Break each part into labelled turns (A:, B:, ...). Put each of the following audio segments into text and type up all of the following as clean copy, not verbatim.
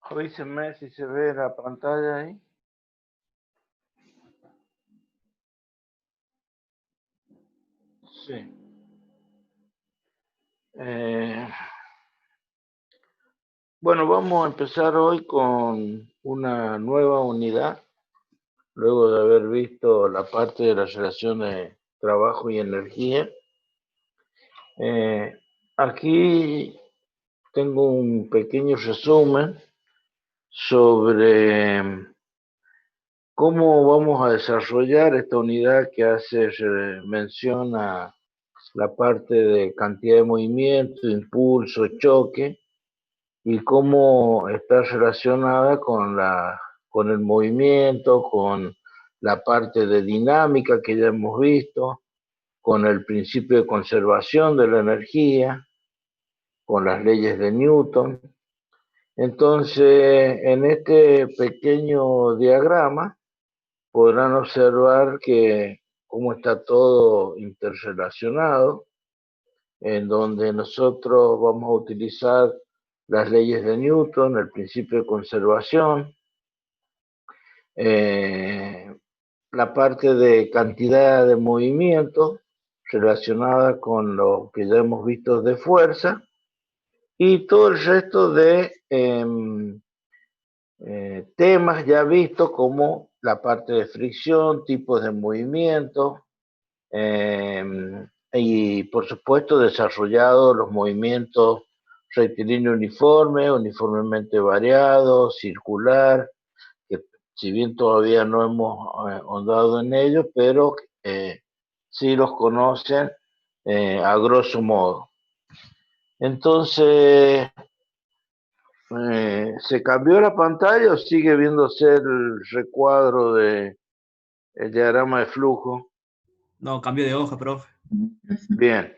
A: Avísenme si se ve la pantalla ahí. Sí. Bueno, vamos a empezar hoy con una nueva unidad, luego de haber visto la parte de la relación de trabajo y energía. Aquí tengo un pequeño resumen sobre cómo vamos a desarrollar esta unidad que hace mención a la parte de cantidad de movimiento, impulso, choque, y cómo está relacionada con el movimiento, con la parte de dinámica que ya hemos visto, con el principio de conservación de la energía, con las leyes de Newton. Entonces, en este pequeño diagrama podrán observar que cómo está todo interrelacionado, en donde nosotros vamos a utilizar las leyes de Newton, el principio de conservación, la parte de cantidad de movimiento relacionada con lo que ya hemos visto de fuerza y todo el resto de temas ya vistos como la parte de fricción, tipos de movimiento, y por supuesto desarrollado los movimientos rectilíneo uniforme, uniformemente variado, circular, que si bien todavía no hemos ahondado en ellos, pero sí los conocen a grosso modo. Entonces, ¿se cambió la pantalla o sigue viéndose el recuadro de el diagrama de flujo?
B: No, cambio de hoja, profe.
A: Bien.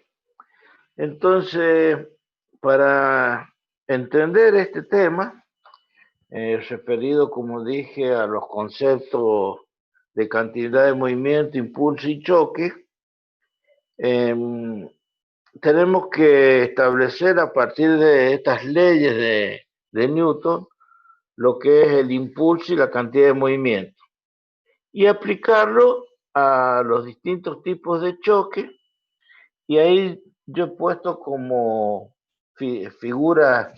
A: Entonces, para entender este tema, referido, como dije, a los conceptos de cantidad de movimiento, impulso y choque, tenemos que establecer a partir de estas leyes de Newton lo que es el impulso y la cantidad de movimiento y aplicarlo a los distintos tipos de choque. Y ahí yo he puesto como figuras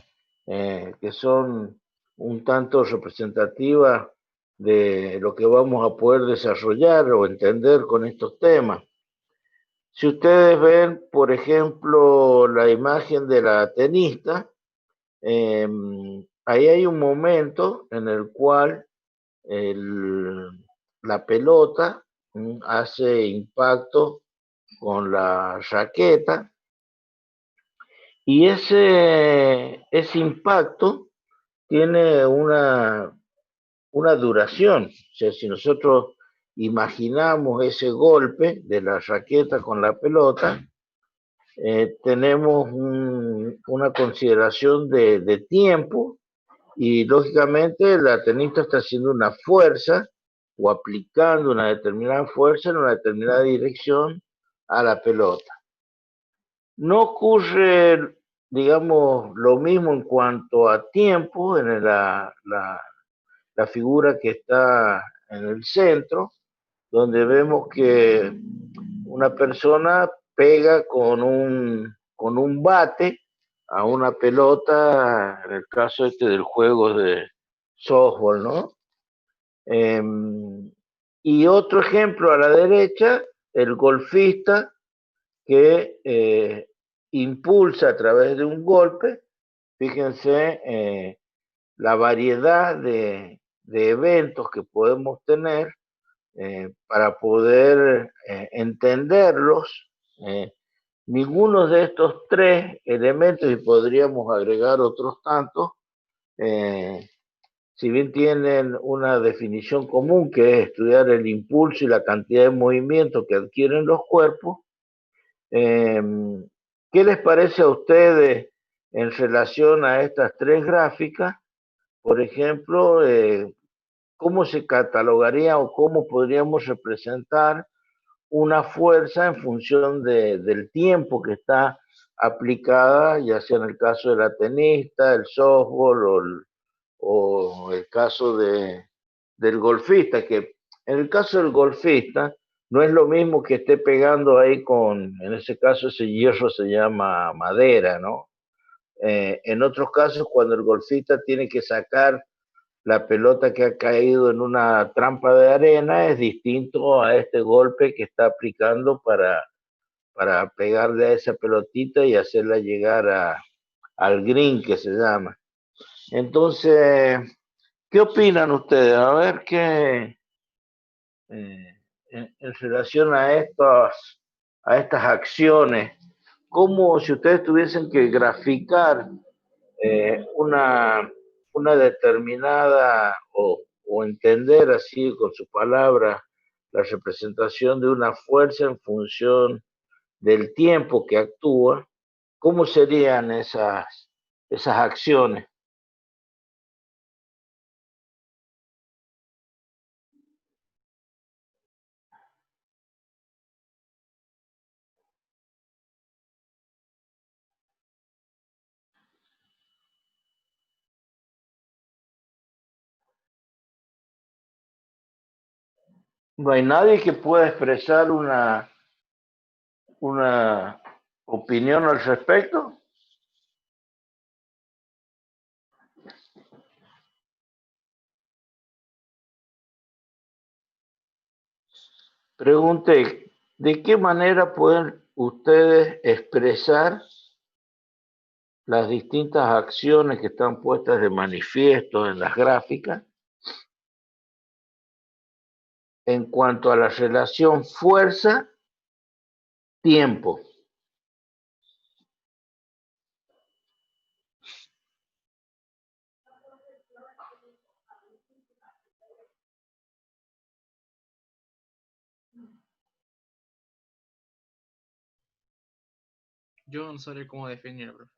A: que son un tanto representativas de lo que vamos a poder desarrollar o entender con estos temas. Si ustedes ven, por ejemplo, la imagen de la tenista, ahí hay un momento en el cual la pelota hace impacto con la raqueta y ese impacto tiene una duración. O sea, si nosotros imaginamos ese golpe de la raqueta con la pelota, tenemos una consideración de tiempo y lógicamente la tenista está haciendo una fuerza o aplicando una determinada fuerza en una determinada dirección a la pelota. No ocurre, digamos, lo mismo en cuanto a tiempo en la figura que está en el centro, donde vemos que una persona pega con un bate a una pelota, en el caso este del juego de softball, ¿no? Y otro ejemplo a la derecha, el golfista que impulsa a través de un golpe. Fíjense la variedad de eventos que podemos tener para poder entenderlos. Ninguno de estos tres elementos, y podríamos agregar otros tantos, si bien tienen una definición común, que es estudiar el impulso y la cantidad de movimiento que adquieren los cuerpos, ¿qué les parece a ustedes en relación a estas tres gráficas? Por ejemplo, ¿cómo se catalogaría o cómo podríamos representar una fuerza en función del tiempo que está aplicada, ya sea en el caso de la tenista, el softball o el caso del golfista, que en el caso del golfista no es lo mismo que esté pegando ahí en ese caso ese hierro se llama madera, ¿no? En otros casos, cuando el golfista tiene que sacar la pelota que ha caído en una trampa de arena, es distinto a este golpe que está aplicando para pegarle a esa pelotita y hacerla llegar al green, que se llama. Entonces, ¿qué opinan ustedes? A ver en relación a estas acciones, como si ustedes tuviesen que graficar una determinada o entender así con sus palabras la representación de una fuerza en función del tiempo que actúa, ¿cómo serían esas acciones? No hay nadie que pueda expresar una opinión al respecto. Pregunté, ¿de qué manera pueden ustedes expresar las distintas acciones que están puestas de manifiesto en las gráficas en cuanto a la relación fuerza-tiempo?
B: Yo no sabría cómo definirlo, profe.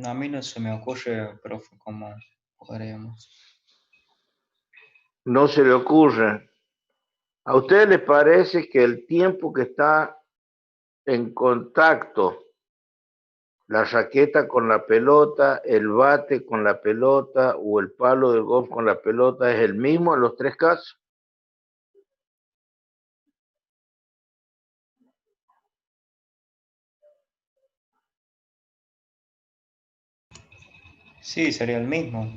C: A mí no se me ocurre, profe, cómo podríamos.
A: No se le ocurre. ¿A ustedes les parece que el tiempo que está en contacto la raqueta con la pelota, el bate con la pelota o el palo de golf con la pelota es el mismo en los tres casos?
C: Sí, sería el mismo,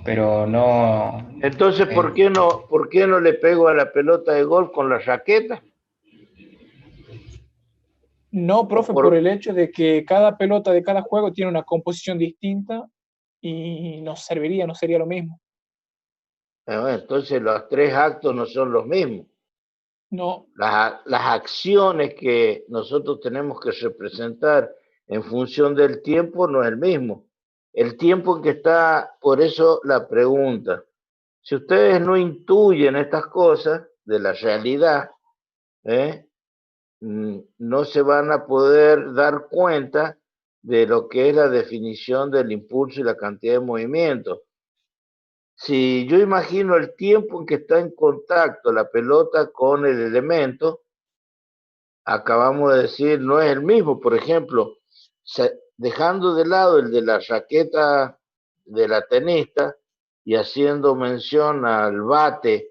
C: pero no...
A: Entonces, ¿por qué no le pego a la pelota de golf con la raqueta?
D: No, profe, por el hecho de que cada pelota de cada juego tiene una composición distinta y no serviría, no sería lo mismo.
A: Entonces, los tres actos no son los mismos.
D: No,
A: Las acciones que nosotros tenemos que representar en función del tiempo no es el mismo. El tiempo en que está, por eso la pregunta. Si ustedes no intuyen estas cosas de la realidad, no se van a poder dar cuenta de lo que es la definición del impulso y la cantidad de movimiento. Si yo imagino el tiempo en que está en contacto la pelota con el elemento, acabamos de decir, no es el mismo. Por ejemplo, dejando de lado el de la raqueta de la tenista y haciendo mención al bate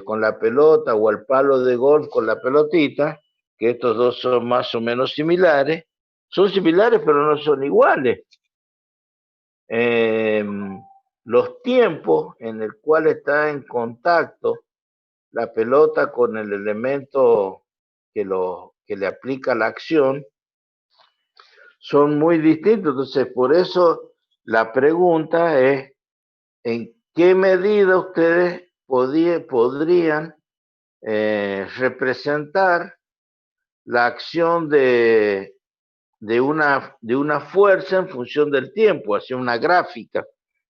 A: con la pelota o al palo de golf con la pelotita, que estos dos son más o menos similares, son similares pero no son iguales. Los tiempos en el cual está en contacto la pelota con el elemento que le aplica la acción son muy distintos. Entonces, por eso la pregunta es, ¿en qué medida ustedes podrían representar la acción de una fuerza en función del tiempo, hacia una gráfica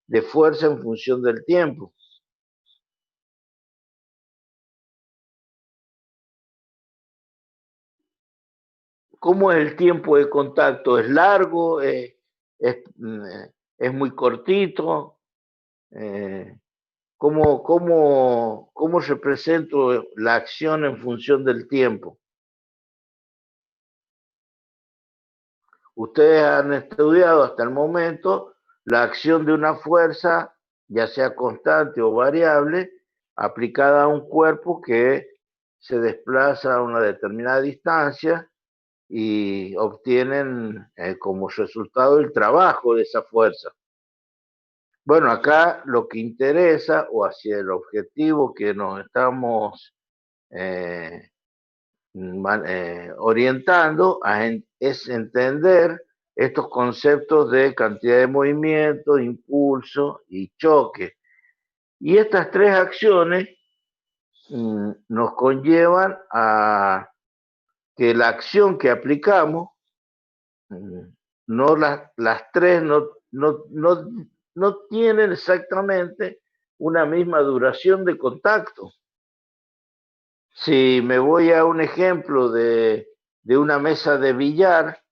A: de fuerza en función del tiempo? ¿Cómo es el tiempo de contacto? ¿Es largo? ¿Es muy cortito? ¿Cómo represento la acción en función del tiempo? Ustedes han estudiado hasta el momento la acción de una fuerza, ya sea constante o variable, aplicada a un cuerpo que se desplaza a una determinada distancia y obtienen como resultado el trabajo de esa fuerza. Bueno, acá lo que interesa o hacia el objetivo que nos estamos orientando es entender estos conceptos de cantidad de movimiento, impulso y choque. Y estas tres acciones nos conllevan a que la acción que aplicamos, no las tres no tienen exactamente una misma duración de contacto. Si me voy a un ejemplo de una mesa de billar,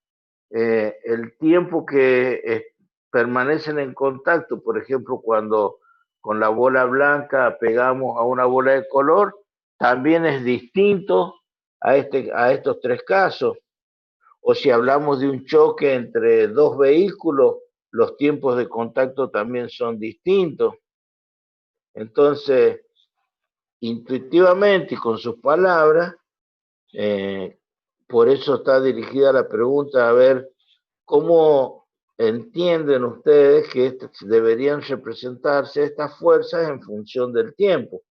A: el tiempo que permanecen en contacto, por ejemplo, cuando con la bola blanca pegamos a una bola de color, también es distinto a estos tres casos. O si hablamos de un choque entre dos vehículos, los tiempos de contacto también son distintos. Entonces, intuitivamente y con sus palabras, por eso está dirigida la pregunta, a ver cómo entienden ustedes que deberían representarse estas fuerzas en función del tiempo.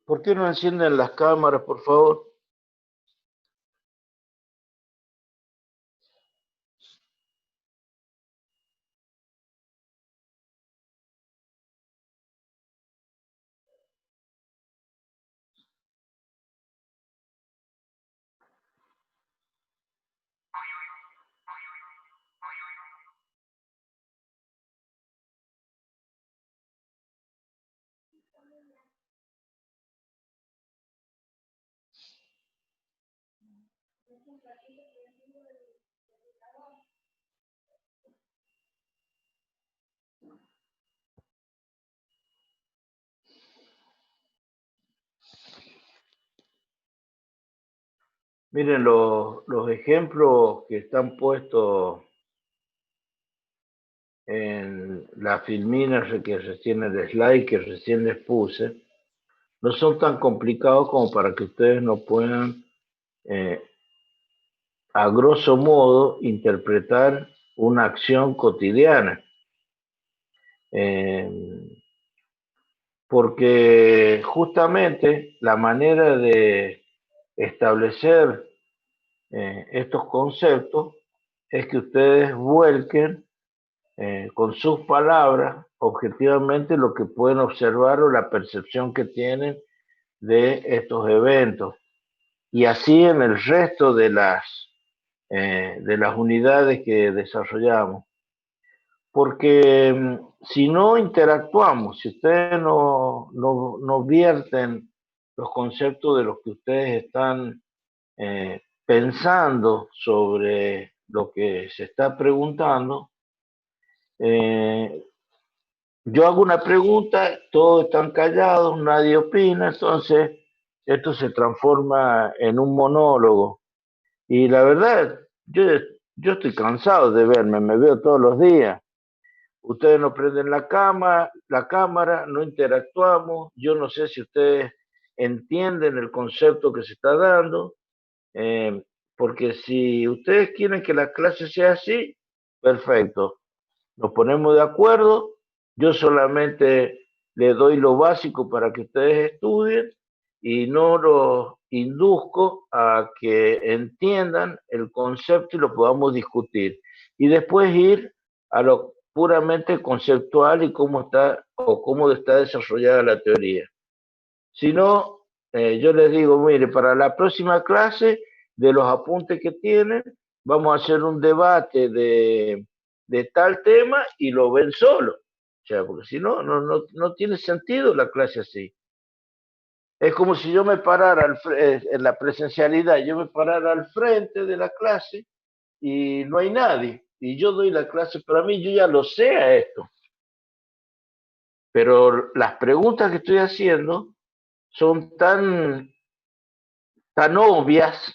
A: ¿Por qué no encienden las cámaras, por favor? Miren, los ejemplos que están puestos en la filmina que recién, el slide que recién les puse, no son tan complicados como para que ustedes no puedan, a grosso modo, interpretar una acción cotidiana. Porque justamente la manera de establecer estos conceptos es que ustedes vuelquen con sus palabras objetivamente lo que pueden observar o la percepción que tienen de estos eventos. Y así en el resto de las unidades que desarrollamos. Porque si no interactuamos, si ustedes no vierten los conceptos de los que ustedes están pensando sobre lo que se está preguntando, yo hago una pregunta, todos están callados, nadie opina, entonces esto se transforma en un monólogo. Y la verdad, yo estoy cansado de verme, me veo todos los días. Ustedes no prenden la cámara, no interactuamos. Yo no sé si ustedes entienden el concepto que se está dando, porque si ustedes quieren que la clase sea así, perfecto. Nos ponemos de acuerdo. Yo solamente les doy lo básico para que ustedes estudien y no los induzco a que entiendan el concepto y lo podamos discutir. Y después ir a lo puramente conceptual y cómo está desarrollada la teoría. Si no, yo les digo, mire, para la próxima clase, de los apuntes que tienen, vamos a hacer un debate de tal tema y lo ven solo. O sea, porque si no, no tiene sentido la clase así. Es como si yo me parara en la presencialidad, yo me parara al frente de la clase y no hay nadie. Y yo doy la clase para mí, yo ya lo sé a esto. Pero las preguntas que estoy haciendo son tan obvias,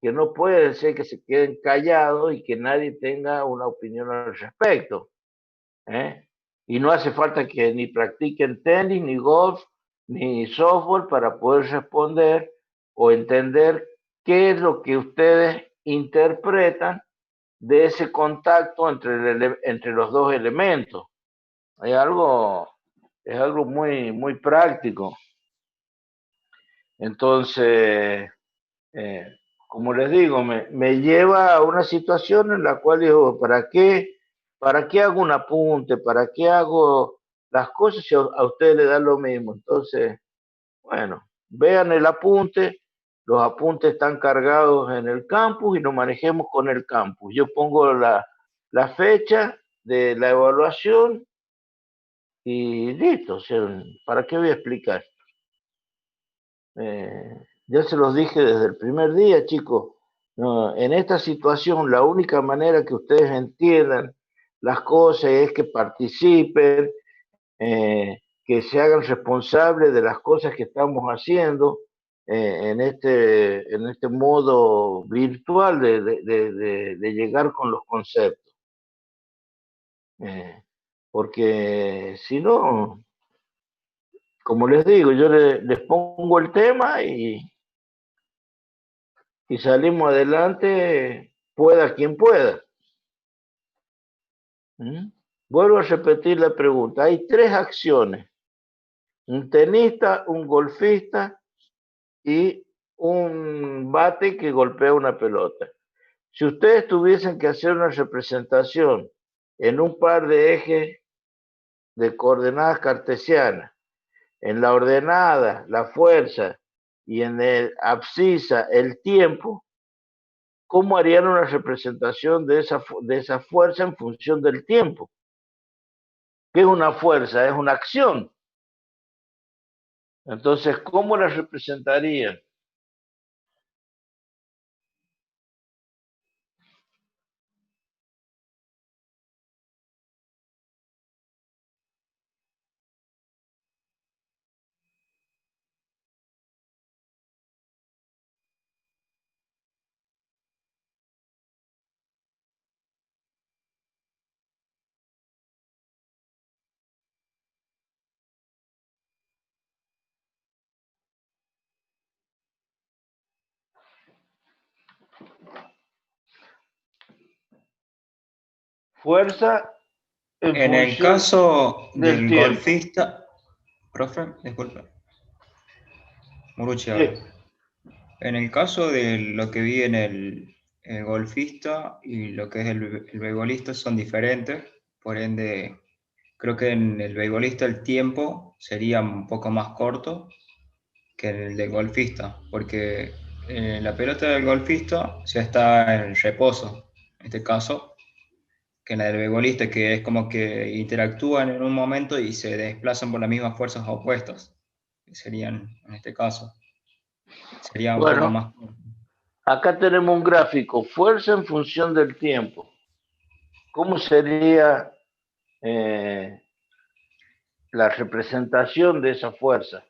A: que no puede ser que se queden callados y que nadie tenga una opinión al respecto. Y no hace falta que ni practiquen tenis, ni golf, ni softball para poder responder o entender qué es lo que ustedes interpretan de ese contacto entre los dos elementos. Es algo muy práctico. Entonces, como les digo, me lleva a una situación en la cual digo, ¿para qué hago un apunte? ¿Para qué hago las cosas si a ustedes les da lo mismo? Entonces, bueno, vean el apunte, los apuntes están cargados en el campus y nos manejemos con el campus. Yo pongo la fecha de la evaluación y listo. O sea, ¿para qué voy a explicar? Ya se los dije desde el primer día, chicos. No, en esta situación, la única manera que ustedes entiendan las cosas es que participen, que se hagan responsables de las cosas que estamos haciendo en este modo virtual de llegar con los conceptos. Porque si no, como les digo, yo les pongo el tema y salimos adelante, pueda quien pueda. Vuelvo a repetir la pregunta. Hay tres acciones: un tenista, un golfista y un bate que golpea una pelota. Si ustedes tuviesen que hacer una representación en un par de ejes de coordenadas cartesianas, en la ordenada, la fuerza, y en el abscisa, el tiempo, ¿cómo harían una representación de esa fuerza en función del tiempo? ¿Qué es una fuerza? Es una acción. Entonces, ¿cómo la representarían? Fuerza
C: En el
A: función
C: caso
A: del
C: del
A: tiempo.
C: golfista, profe, disculpe. Muruchi
A: Sí.
C: ahora. En el caso de lo que vi en el golfista y lo que es el beisbolista son diferentes, por ende, creo que en el beisbolista el tiempo sería un poco más corto que en el del golfista, porque la pelota del golfista ya está en reposo, en este caso, que en la del beisbolista, que es como que interactúan en un momento y se desplazan por las mismas fuerzas opuestas, que serían en este caso. Sería un poco más.
A: Acá tenemos un gráfico, fuerza en función del tiempo. ¿Cómo sería la representación de esa fuerza?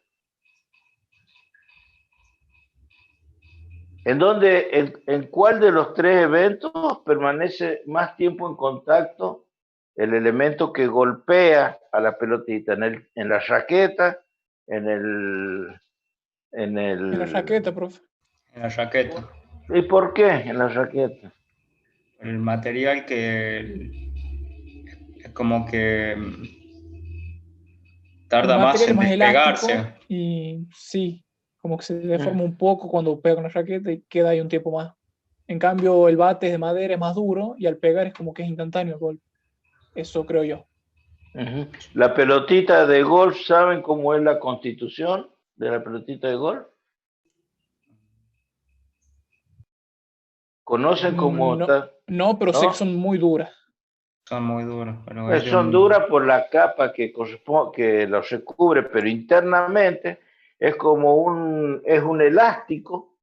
A: ¿En cuál de los tres eventos permanece más tiempo en contacto el elemento que golpea a la pelotita? ¿En la raqueta? ¿En
D: la raqueta, profe.
C: En la raqueta.
A: ¿Y por qué en la raqueta?
C: El material que es como que tarda
D: El
C: más
D: material es
C: en
D: más
C: despegarse.
D: elástico y sí, como que se deforma un poco cuando pega con la raqueta y queda ahí un tiempo más. En cambio, el bate es de madera, es más duro y al pegar es como que es instantáneo el golpe. Eso creo yo.
A: La pelotita de golf, ¿saben cómo es la constitución de la pelotita de golf? ¿Conocen cómo
D: No,
A: está?
D: no, pero sé que
A: ¿No?
D: son muy duras.
C: Son muy duros, pero es de
A: Son duras por la capa que corresponde, que los recubre, pero internamente es como es un elástico.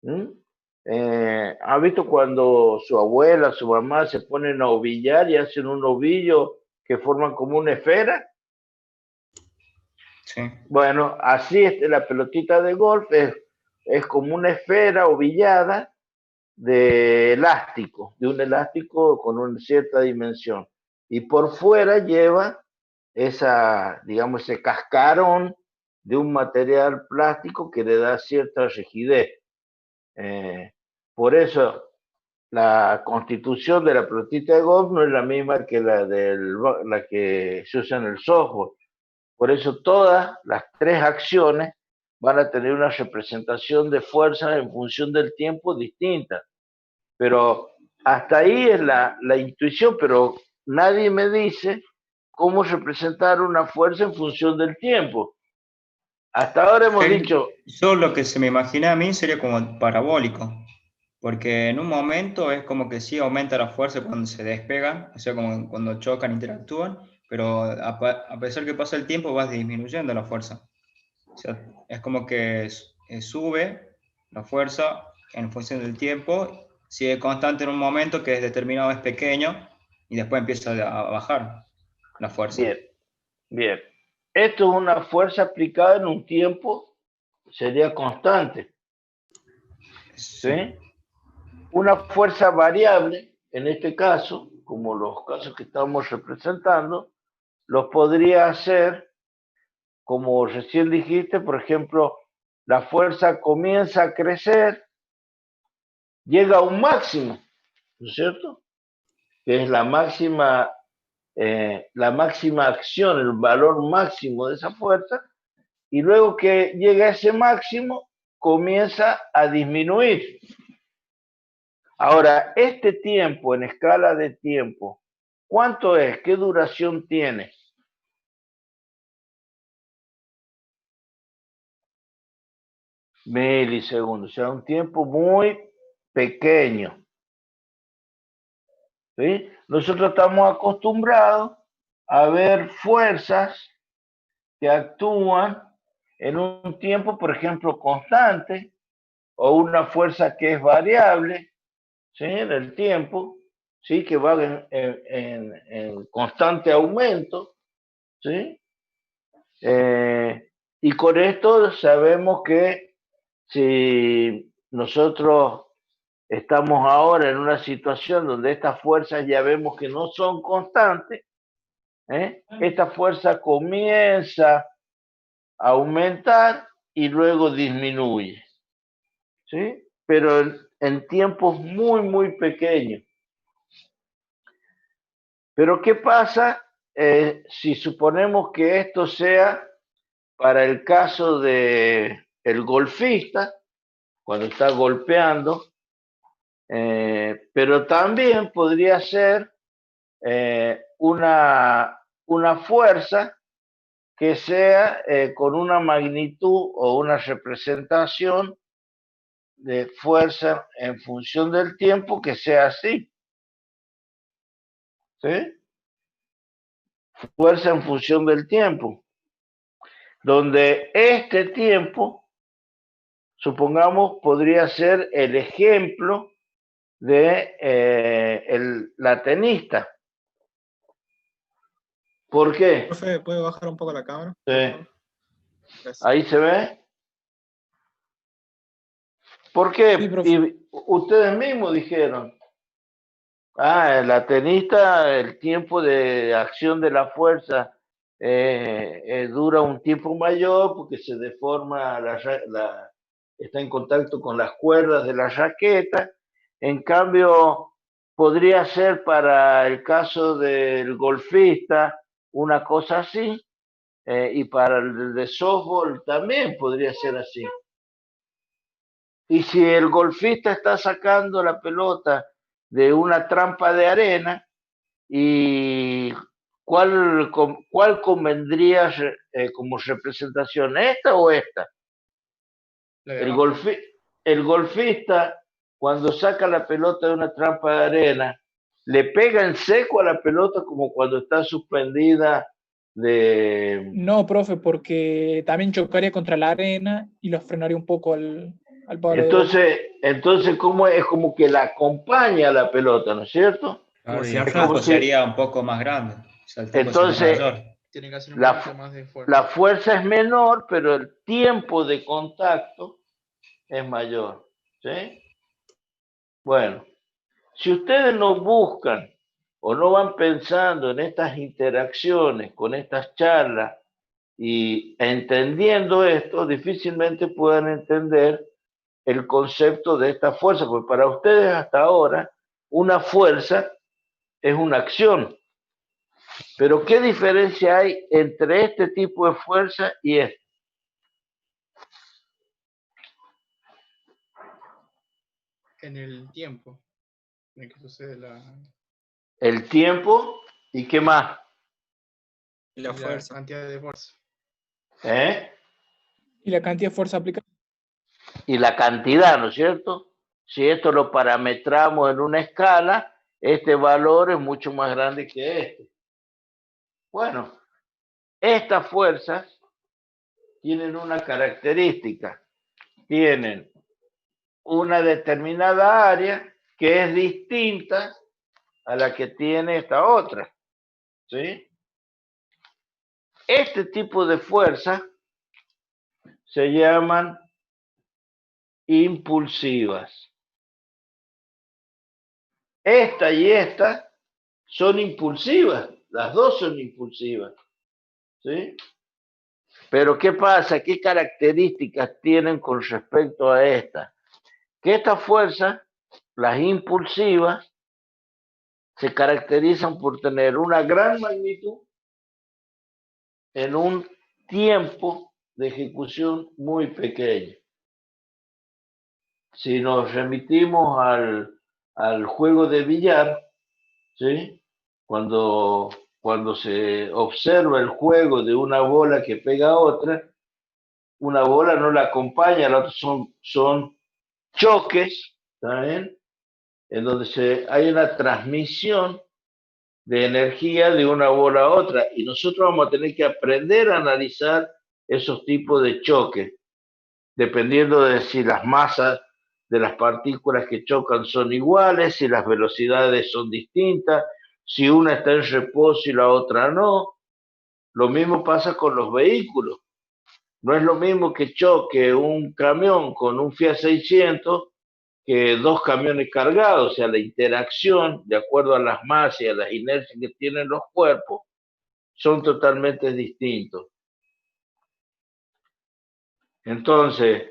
A: ¿Mm? ¿Ha visto cuando su abuela, su mamá se ponen a ovillar y hacen un ovillo que forman como una esfera?
C: Sí,
A: Bueno, así es la pelotita de golf, es como una esfera ovillada de un elástico con una cierta dimensión. Y por fuera lleva digamos, ese cascarón de un material plástico que le da cierta rigidez. Por eso la constitución de la pelotita de golf no es la misma que la que se usa en el softball. Por eso todas las tres acciones van a tener una representación de fuerza en función del tiempo distinta. Pero hasta ahí es la intuición, pero nadie me dice cómo representar una fuerza en función del tiempo. Hasta ahora hemos dicho...
C: Yo lo que se me imagina a mí sería como parabólico, porque en un momento es como que sí aumenta la fuerza cuando se despegan, o sea, como cuando chocan, interactúan, pero a pesar que pasa el tiempo vas disminuyendo la fuerza. O sea, es como que sube la fuerza en función del tiempo, sigue constante en un momento que es determinado, es pequeño, y después empieza a bajar la fuerza.
A: Bien, bien. Esto es una fuerza aplicada en un tiempo, sería constante. ¿Sí? Una fuerza variable, en este caso, como los casos que estamos representando, los podría hacer, como recién dijiste, por ejemplo, la fuerza comienza a crecer, llega a un máximo, ¿no es cierto? Que es la máxima acción, el valor máximo de esa fuerza, y luego que llega a ese máximo, comienza a disminuir. Ahora, este tiempo en escala de tiempo, ¿cuánto es? ¿Qué duración tiene? Milisegundos, o sea, un tiempo muy pequeño. ¿Sí? Nosotros estamos acostumbrados a ver fuerzas que actúan en un tiempo, por ejemplo, constante, o una fuerza que es variable, ¿sí? En el tiempo, ¿sí? Que va en constante aumento, ¿sí? Y con esto sabemos que si nosotros estamos ahora en una situación donde estas fuerzas ya vemos que no son constantes, esta fuerza comienza a aumentar y luego disminuye, ¿sí? Pero en tiempos muy, muy pequeños. Pero ¿qué pasa si suponemos que esto sea para el caso de el golfista, cuando está golpeando, pero también podría ser una fuerza que sea con una magnitud o una representación de fuerza en función del tiempo que sea así, ¿sí? Fuerza en función del tiempo, donde este tiempo, supongamos, podría ser el ejemplo de la tenista. ¿Por qué?
E: Profe, ¿puede bajar un poco la cámara?
A: Sí. Ahí se ve. ¿Por qué?
D: Sí, profe.
A: Y ustedes mismos dijeron, la tenista, el tiempo de acción de la fuerza dura un tiempo mayor porque se deforma, está en contacto con las cuerdas de la raqueta. En cambio, podría ser para el caso del golfista una cosa así, y para el de softball también podría ser así. Y si el golfista está sacando la pelota de una trampa de arena, ¿y cuál convendría como representación? ¿Esta o esta? El golfista, cuando saca la pelota de una trampa de arena, le pega en seco a la pelota como cuando está suspendida de...
D: No, profe, porque también chocaría contra la arena y lo frenaría un poco al palo de golf.
A: Entonces ¿cómo es? Es como que la acompaña a la pelota, ¿no es cierto?
C: Claro, y
B: si
C: el
B: arrastra,
C: tiempo
A: como si-
C: sería un poco más grande. O sea, el tiempo sería
A: Entonces,
C: mayor.
B: tiene que hacer un
A: la,
B: poquito más de fuerza.
A: la fuerza es menor, pero el tiempo de contacto es mayor, ¿sí? Bueno, si ustedes no buscan o no van pensando en estas interacciones, con estas charlas y entendiendo esto, difícilmente puedan entender el concepto de esta fuerza, porque para ustedes hasta ahora una fuerza es una acción. Pero ¿qué diferencia hay entre este tipo de fuerza y este?
B: En el tiempo en el que sucede
A: El tiempo y qué más.
E: Y la fuerza.
B: cantidad de fuerza.
A: ¿Eh?
D: Y la cantidad de fuerza aplicada.
A: Y la cantidad, ¿no es cierto? Si esto lo parametramos en una escala, este valor es mucho más grande que este. Bueno, estas fuerzas tienen una característica, tienen una determinada área que es distinta a la que tiene esta otra, ¿sí? Este tipo de fuerzas se llaman impulsivas. Esta y esta son impulsivas, las dos son impulsivas, ¿sí? Pero ¿qué pasa? ¿Qué características tienen con respecto a esta? Que estas fuerzas, las impulsivas, se caracterizan por tener una gran magnitud en un tiempo de ejecución muy pequeño. Si nos remitimos al juego de billar, ¿sí? Cuando se observa el juego de una bola que pega a otra, una bola no la acompaña, la otra son choques, ¿está bien? En donde hay una transmisión de energía de una bola a otra y nosotros vamos a tener que aprender a analizar esos tipos de choques, dependiendo de si las masas de las partículas que chocan son iguales, si las velocidades son distintas, si una está en reposo y la otra no. Lo mismo pasa con los vehículos. No es lo mismo que choque un camión con un Fiat 600 que dos camiones cargados, o sea, la interacción, de acuerdo a las masas y a las inercias que tienen los cuerpos, son totalmente distintos. Entonces,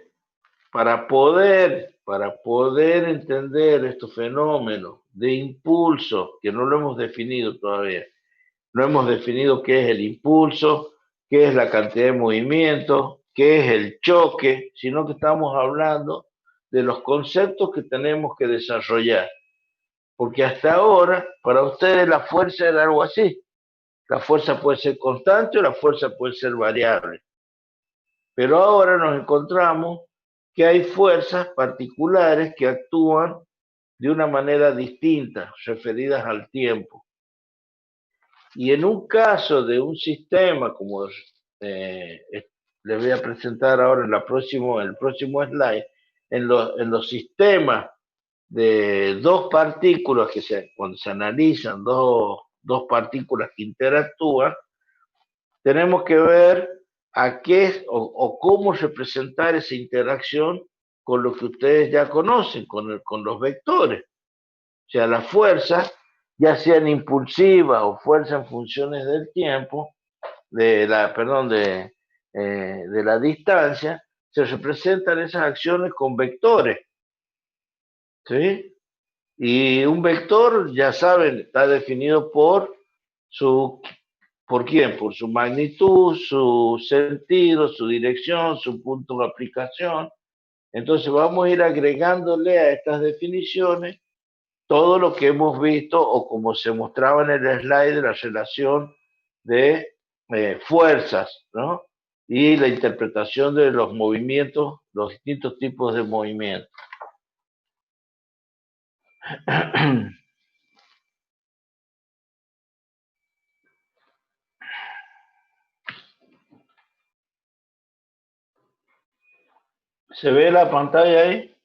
A: para poder entender estos fenómenos de impulso, que no lo hemos definido todavía, no hemos definido qué es el impulso, qué es la cantidad de movimiento, qué es el choque, sino que estamos hablando de los conceptos que tenemos que desarrollar. Porque hasta ahora, para ustedes la fuerza era algo así. La fuerza puede ser constante o la fuerza puede ser variable. Pero ahora nos encontramos que hay fuerzas particulares que actúan de una manera distinta, referidas al tiempo. Y en un caso de un sistema, como les voy a presentar ahora en el próximo slide, en los sistemas de dos partículas, cuando se analizan dos partículas que interactúan, tenemos que ver a qué o cómo representar esa interacción con lo que ustedes ya conocen, con los vectores. O sea, las fuerzas, ya sean impulsivas o fuerzas en funciones del tiempo, de la distancia, se representan esas acciones con vectores, ¿sí? Y un vector, ya saben, está definido ¿por quién? Por su magnitud, su sentido, su dirección, su punto de aplicación. Entonces vamos a ir agregándole a estas definiciones todo lo que hemos visto o como se mostraba en el slide de la relación de fuerzas, ¿no? Y la interpretación de los movimientos, los distintos tipos de movimientos. ¿Se ve la pantalla ahí?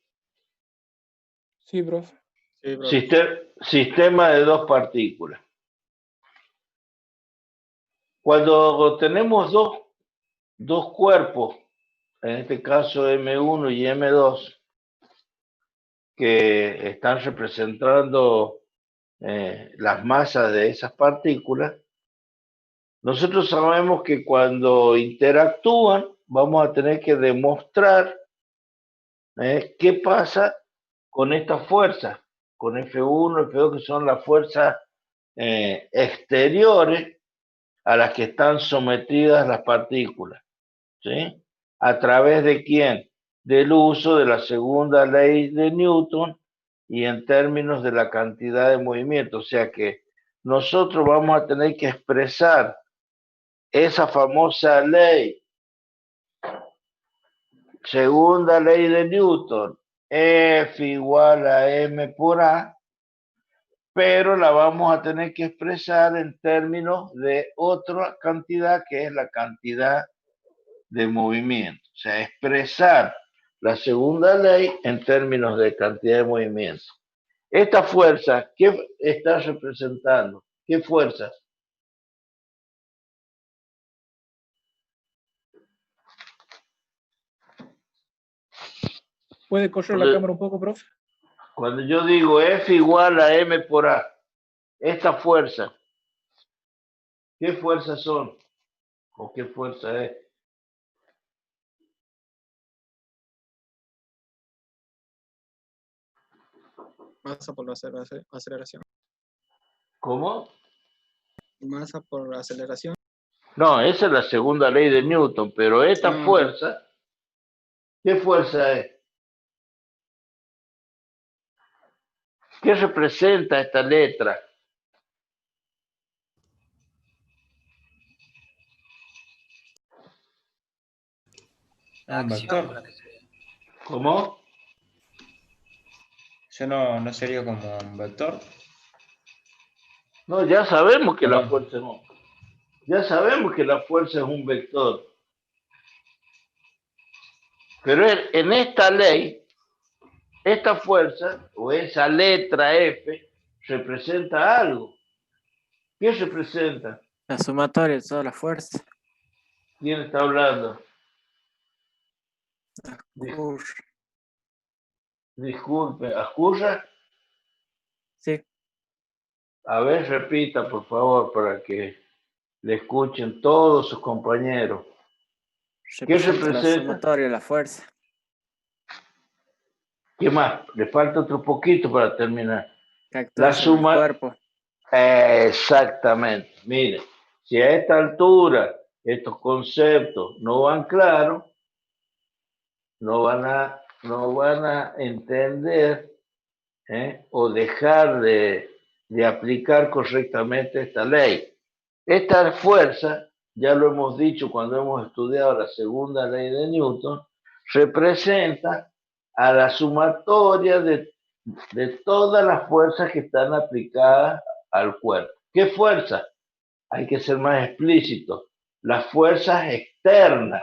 D: Sí, profe.
E: Sí, profe.
A: Sistema de dos partículas. Cuando tenemos dos cuerpos, en este caso M1 y M2, que están representando las masas de esas partículas, nosotros sabemos que cuando interactúan vamos a tener que demostrar qué pasa con estas fuerzas, con F1, F2, que son las fuerzas exteriores a las que están sometidas las partículas, ¿sí? ¿A través de quién? Del uso de la segunda ley de Newton y en términos de la cantidad de movimiento. O sea que nosotros vamos a tener que expresar esa famosa ley, segunda ley de Newton, F igual a M por A, pero la vamos a tener que expresar en términos de otra cantidad que es la cantidad de movimiento. O sea, expresar la segunda ley en términos de cantidad de movimiento. Esta fuerza, ¿qué está representando? ¿Qué fuerzas?
D: ¿Puede correr la cámara un poco, profe?
A: Cuando yo digo F igual a M por A, esta fuerza, ¿qué fuerzas son? ¿O qué fuerza es?
E: Masa por la aceleración.
A: ¿Cómo?
E: Masa por aceleración.
A: No, esa es la segunda ley de Newton, pero esta fuerza, ¿qué fuerza es? ¿Qué representa esta letra?
C: Un vector.
A: ¿Cómo?
C: ¿Eso no sería como un vector?
A: No, ya sabemos que la
C: Perdón.
A: fuerza no. Ya sabemos que la fuerza es un vector. Pero en esta ley, esta fuerza o esa letra F representa algo. ¿Qué representa?
F: La sumatoria de todas las fuerzas.
A: ¿Quién está hablando? Disculpe, ¿Ascurra?
F: Sí.
A: A ver, repita, por favor, para que le escuchen todos sus compañeros. ¿Qué representa?
F: La sumatoria de la fuerza.
A: ¿Qué más? Le falta otro poquito para terminar.
F: Que actúa sobre el cuerpo.
A: Exactamente. Mire, si a esta altura estos conceptos no van claros, no van a entender o dejar de aplicar correctamente esta ley. Esta fuerza, ya lo hemos dicho cuando hemos estudiado la segunda ley de Newton, representa a la sumatoria de todas las fuerzas que están aplicadas al cuerpo. ¿Qué fuerza? Hay que ser más explícito. Las fuerzas externas.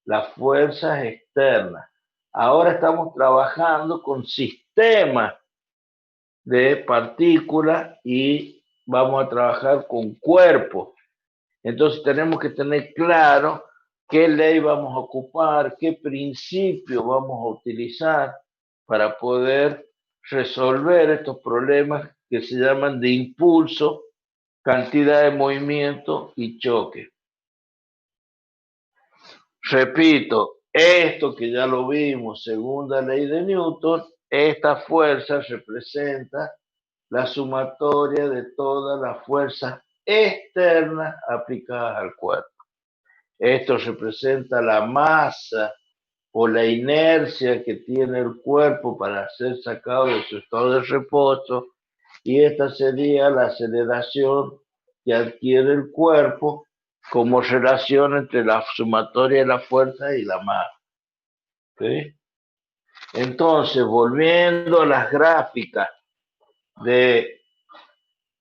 A: Las fuerzas externas. Ahora estamos trabajando con sistemas de partículas y vamos a trabajar con cuerpos. Entonces tenemos que tener claro qué ley vamos a ocupar, qué principio vamos a utilizar para poder resolver estos problemas que se llaman de impulso, cantidad de movimiento y choque. Repito, esto que ya lo vimos, segunda ley de Newton, esta fuerza representa la sumatoria de todas las fuerzas externas aplicadas al cuerpo. Esto representa la masa o la inercia que tiene el cuerpo para ser sacado de su estado de reposo, y esta sería la aceleración que adquiere el cuerpo como relación entre la sumatoria de la fuerza y la masa. ¿Sí? Entonces, volviendo a las gráficas de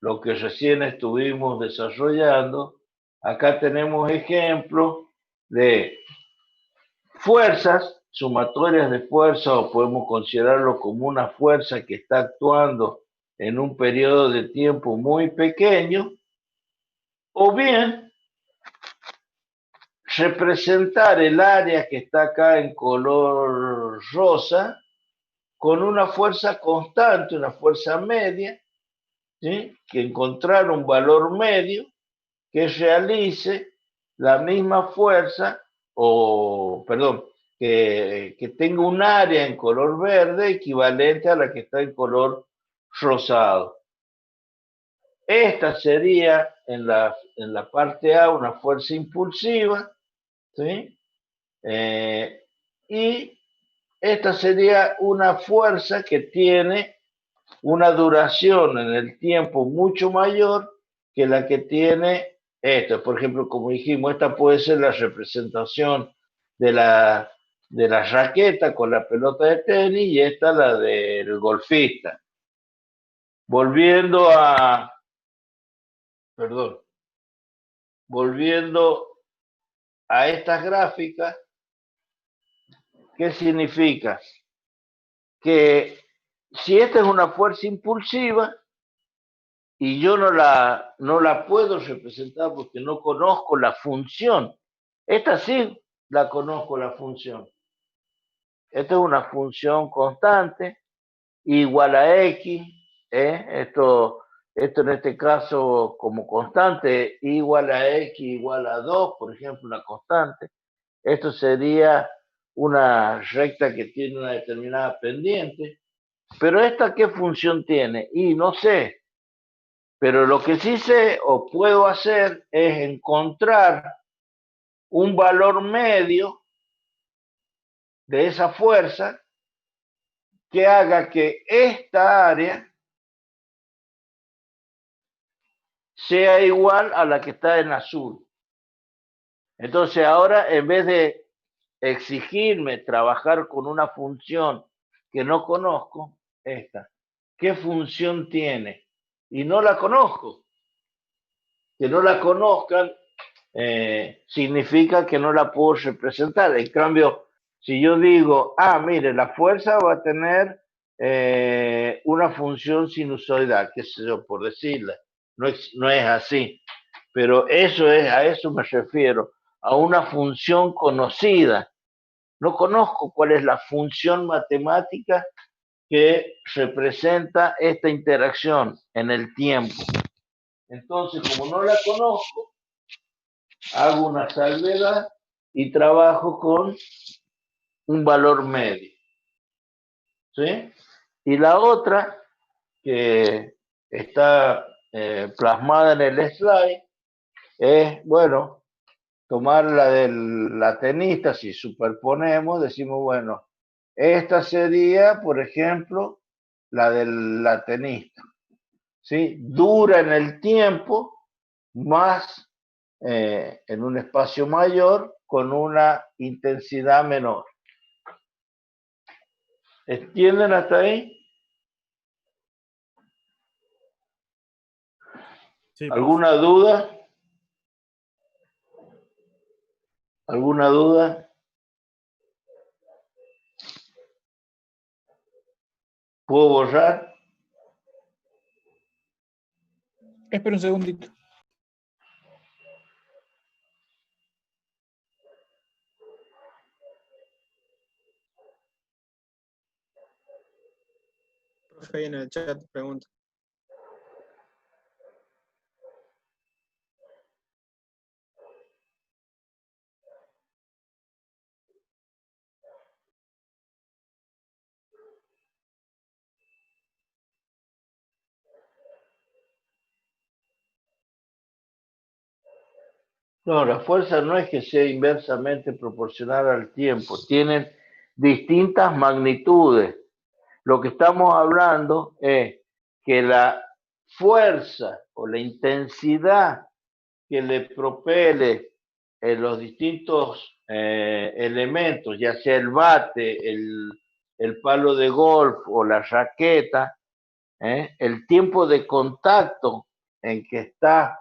A: lo que recién estuvimos desarrollando, acá tenemos ejemplos de fuerzas, sumatorias de fuerza, o podemos considerarlo como una fuerza que está actuando en un periodo de tiempo muy pequeño, o bien representar el área que está acá en color rosa con una fuerza constante, una fuerza media, ¿sí? Que encontrar un valor medio que realice la misma fuerza, que tenga un área en color verde equivalente a la que está en color rosado. Esta sería en la parte A una fuerza impulsiva, ¿sí? Y esta sería una fuerza que tiene una duración en el tiempo mucho mayor que la que tiene esta. Por ejemplo, como dijimos, esta puede ser la representación de la raqueta con la pelota de tenis y esta la del golfista. Volviendo a estas gráficas, ¿qué significa? Que si esta es una fuerza impulsiva y yo no la puedo representar porque no conozco la función, esta sí la conozco la función. Esta es una función constante igual a X, esto en este caso como constante igual a X igual a 2, por ejemplo, una constante. Esto sería una recta que tiene una determinada pendiente. Pero ¿esta qué función tiene? Y no sé. Pero lo que sí sé o puedo hacer es encontrar un valor medio de esa fuerza que haga que esta área sea igual a la que está en azul. Entonces ahora, en vez de exigirme trabajar con una función que no conozco, esta, ¿qué función tiene? Y no la conozco. Que no la conozcan significa que no la puedo representar. En cambio, si yo digo, mire, la fuerza va a tener una función sinusoidal, qué sé yo, por decirla, no es así, pero a eso me refiero, a una función conocida. No conozco cuál es la función matemática que representa esta interacción en el tiempo. Entonces, como no la conozco, hago una salvedad y trabajo con un valor medio. ¿Sí? Y la otra, que está plasmada en el slide, es, bueno, tomar la del la tenista, si superponemos, decimos, bueno, esta sería, por ejemplo, la del la tenista. ¿Sí? Dura en el tiempo, más en un espacio mayor, con una intensidad menor. ¿Entienden hasta ahí?
G: Sí,
A: ¿Alguna duda? ¿Alguna duda? ¿Puedo borrar?
D: Espera un segundito.
E: Profe, ahí en el chat pregunta.
A: No, la fuerza no es que sea inversamente proporcional al tiempo, tienen distintas magnitudes. Lo que estamos hablando es que la fuerza o la intensidad que le propele los distintos elementos, ya sea el bate, el palo de golf o la raqueta, el tiempo de contacto en que está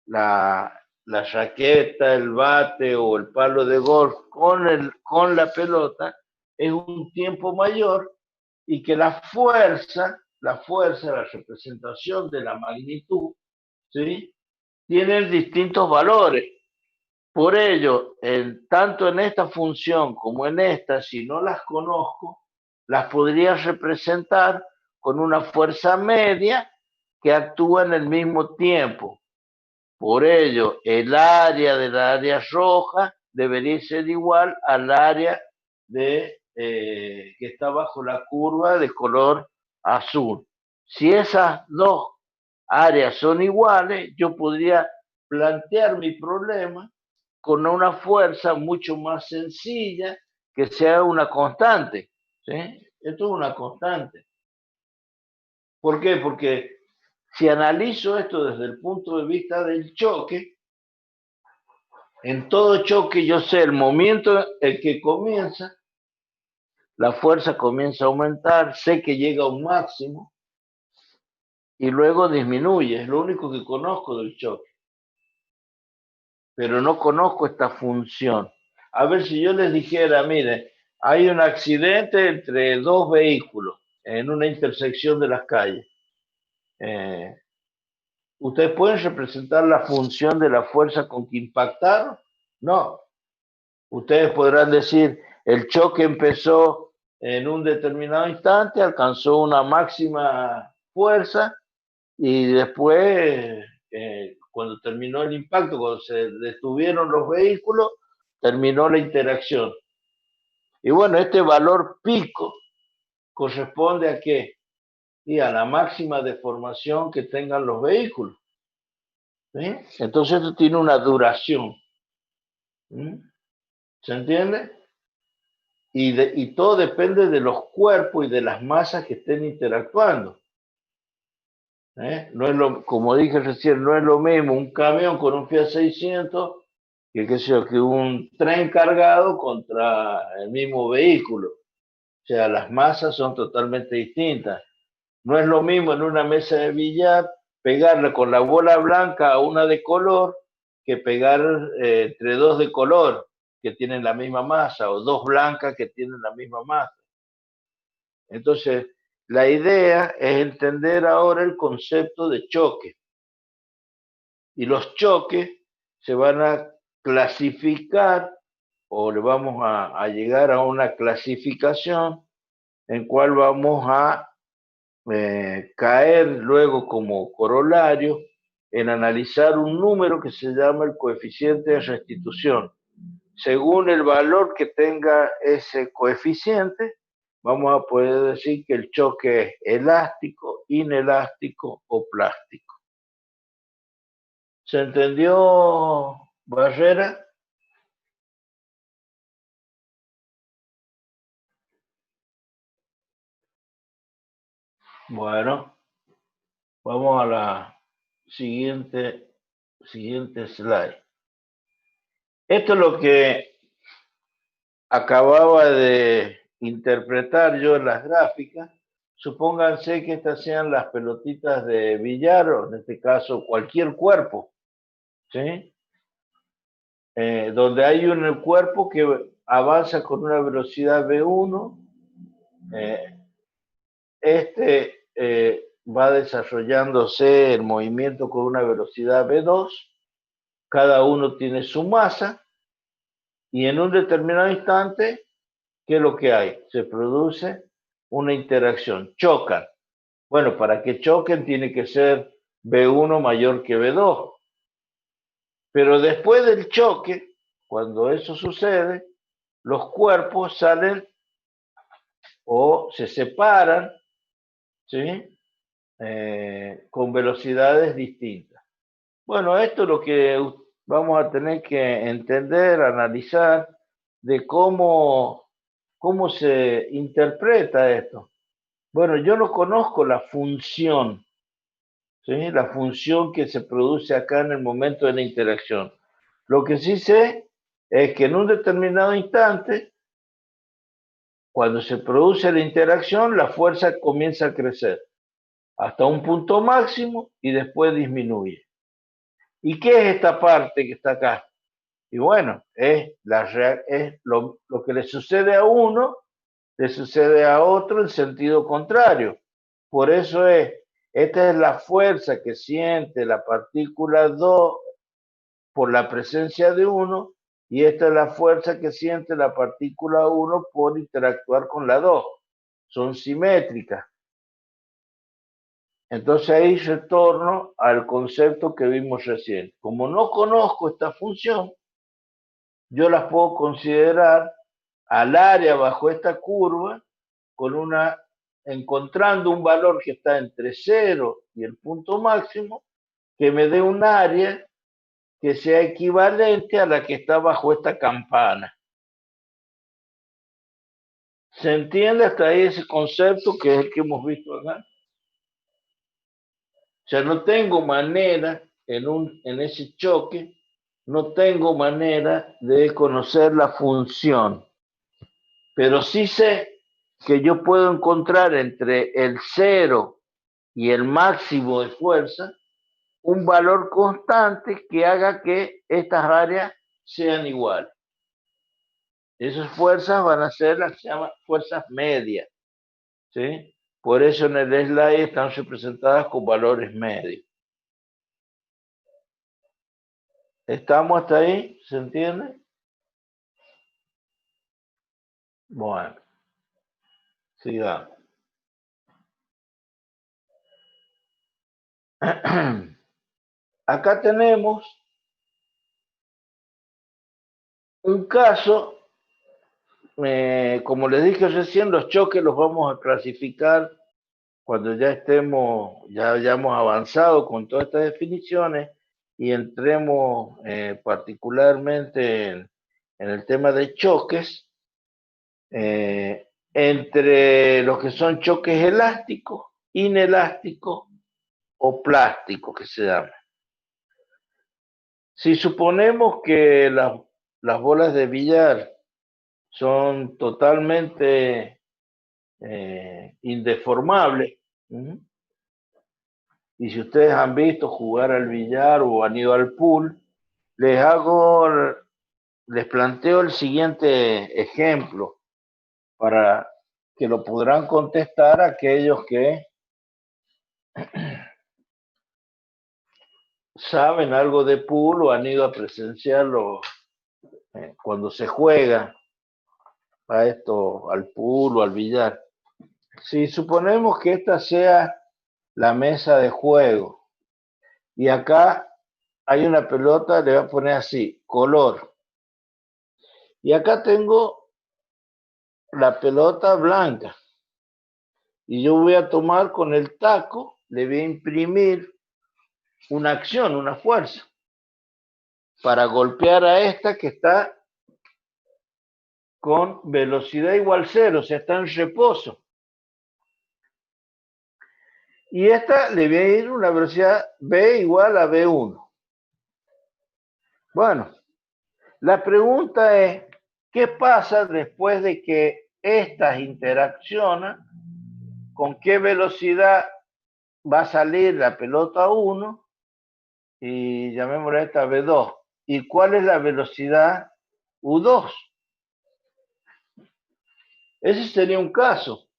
A: la raqueta, el bate o el palo de golf con la pelota es un tiempo mayor y que la fuerza, la representación de la magnitud, ¿sí? Tienen distintos valores. Por ello, tanto en esta función como en esta, si no las conozco, las podría representar con una fuerza media que actúa en el mismo tiempo. Por ello, el área del área roja debería ser igual al área que está bajo la curva de color azul. Si esas dos áreas son iguales, yo podría plantear mi problema con una fuerza mucho más sencilla que sea una constante. ¿Sí? Esto es una constante. ¿Por qué? Porque si analizo esto desde el punto de vista del choque, en todo choque yo sé el momento en que comienza, la fuerza comienza a aumentar, sé que llega a un máximo y luego disminuye. Es lo único que conozco del choque. Pero no conozco esta función. A ver, si yo les dijera, mire, hay un accidente entre dos vehículos en una intersección de las calles. ¿Ustedes pueden representar la función de la fuerza con que impactaron? No. Ustedes podrán decir, el choque empezó en un determinado instante, alcanzó una máxima fuerza y después, cuando terminó el impacto, cuando se detuvieron los vehículos, terminó la interacción. Y bueno, este valor pico corresponde ¿a qué? Y a la máxima deformación que tengan los vehículos. ¿Sí? Entonces esto tiene una duración. ¿Sí? ¿Se entiende? Y todo depende de los cuerpos y de las masas que estén interactuando. No es como dije recién, no es lo mismo un camión con un Fiat 600 que un tren cargado contra el mismo vehículo. O sea, las masas son totalmente distintas. No es lo mismo en una mesa de billar pegarle con la bola blanca a una de color que pegar entre dos de color que tienen la misma masa o dos blancas que tienen la misma masa. Entonces, la idea es entender ahora el concepto de choque. Y los choques se van a clasificar o le vamos a llegar a una clasificación en cual vamos a caer luego como corolario en analizar un número que se llama el coeficiente de restitución. Según el valor que tenga ese coeficiente, vamos a poder decir que el choque es elástico, inelástico o plástico. ¿Se entendió, Barrera? Bueno, vamos a la siguiente slide. Esto es lo que acababa de interpretar yo en las gráficas. Supónganse que estas sean las pelotitas de billar, o en este caso cualquier cuerpo, ¿sí? Donde hay un cuerpo que avanza con una velocidad V1, va desarrollándose el movimiento con una velocidad V2, cada uno tiene su masa, y en un determinado instante, ¿qué es lo que hay? Se produce una interacción, chocan. Bueno, para que choquen tiene que ser V1 mayor que V2. Pero después del choque, cuando eso sucede, los cuerpos salen o se separan, ¿sí? Con velocidades distintas. Bueno, esto es lo que vamos a tener que entender, analizar, de cómo se interpreta esto. Bueno, yo no conozco la función, ¿sí? La función que se produce acá en el momento de la interacción. Lo que sí sé es que en un determinado instante, cuando se produce la interacción, la fuerza comienza a crecer. hasta un punto máximo y después disminuye. ¿Y qué es esta parte que está acá? Y bueno, es lo que le sucede a uno, le sucede a otro en sentido contrario. Por eso esta es la fuerza que siente la partícula 2 por la presencia de uno, y esta es la fuerza que siente la partícula 1 por interactuar con la 2. Son simétricas. Entonces ahí retorno al concepto que vimos recién. Como no conozco esta función, yo las puedo considerar al área bajo esta curva encontrando un valor que está entre 0 y el punto máximo, que me dé un área que sea equivalente a la que está bajo esta campana. ¿Se entiende hasta ahí ese concepto que es el que hemos visto acá? O sea, no tengo manera en ese choque, no tengo manera de conocer la función, pero sí sé que yo puedo encontrar entre el 0 y el máximo de fuerza un valor constante que haga que estas áreas sean iguales. Esas fuerzas van a ser las que se llaman fuerzas medias, ¿sí? Por eso en el slide están representadas con valores medios. ¿Estamos hasta ahí? ¿Se entiende? Bueno, sigamos. Acá tenemos un caso, como les dije recién, los choques los vamos a clasificar cuando ya hayamos avanzado con todas estas definiciones y entremos particularmente en el tema de choques, entre los que son choques elásticos, inelásticos o plásticos, que se llaman. Si suponemos que las bolas de billar son totalmente indeformables, y si ustedes han visto jugar al billar o han ido al pool, les planteo el siguiente ejemplo para que lo podrán contestar aquellos que saben algo de pool o han ido a presenciarlo cuando se juega al pool o al billar. Si suponemos que esta sea la mesa de juego y acá hay una pelota, le voy a poner así, color. Y acá tengo la pelota blanca. Y yo voy a tomar con el taco, le voy a imprimir una acción, una fuerza, para golpear a esta que está con velocidad igual 0, o sea, está en reposo. Y esta le voy a ir una velocidad v igual a v1. Bueno, la pregunta es, ¿qué pasa después de que estas interaccionan? ¿Con qué velocidad va a salir la pelota 1? Y llamémosla esta v2. ¿Y cuál es la velocidad u2? Ese sería un caso.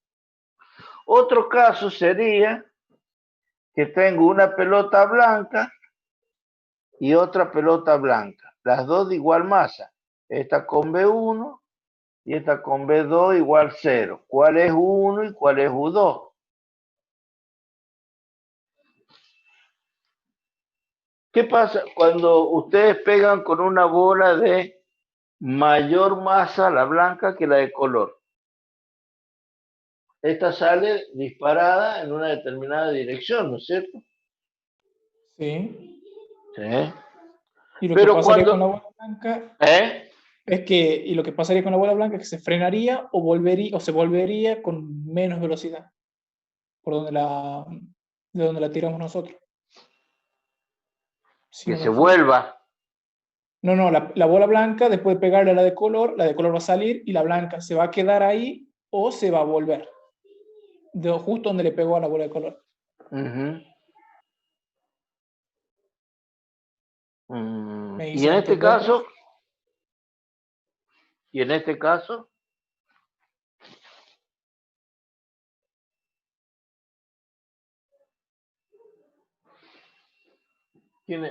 A: Otro caso sería que tengo una pelota blanca y otra pelota blanca, las dos de igual masa, esta con V1 y esta con V2 igual 0. ¿Cuál es U1 y cuál es U2? ¿Qué pasa cuando ustedes pegan con una bola de mayor masa, la blanca, que la de color? Esta sale disparada en una determinada dirección, ¿no es cierto?
D: Sí.
A: Sí.
D: Y lo
A: Pero
D: que pasaría
A: cuando...
D: con la bola blanca
A: y
D: lo que pasaría con la bola blanca es que se frenaría o se volvería con menos velocidad de donde la tiramos nosotros.
A: Que se vuelva.
D: No, la bola blanca, después de pegarle a la de color va a salir y la blanca se va a quedar ahí o se va a volver. Justo donde le pegó a la bola de color.
A: Ujú.
D: ¿Me
A: Y
D: hice
A: en este
D: entender,
A: caso,
D: profe?
A: y en este caso,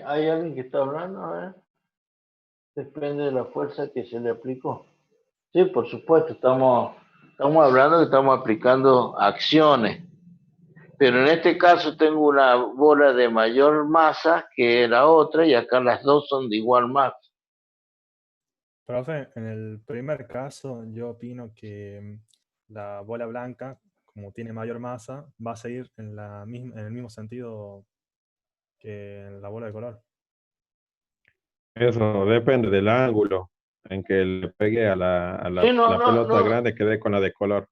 A: ¿hay alguien que está hablando? A ver, depende de la fuerza que se le aplicó. Sí, por supuesto, estamos hablando que estamos aplicando acciones, pero en este caso tengo una bola de mayor masa que la otra y acá las dos son de igual masa.
G: Profe, en el primer caso yo opino que la bola blanca, como tiene mayor masa, va a seguir en el mismo sentido que la bola de color.
H: Eso depende del ángulo en que le pegue a
A: Sí,
H: la pelota grande que dé con la de color.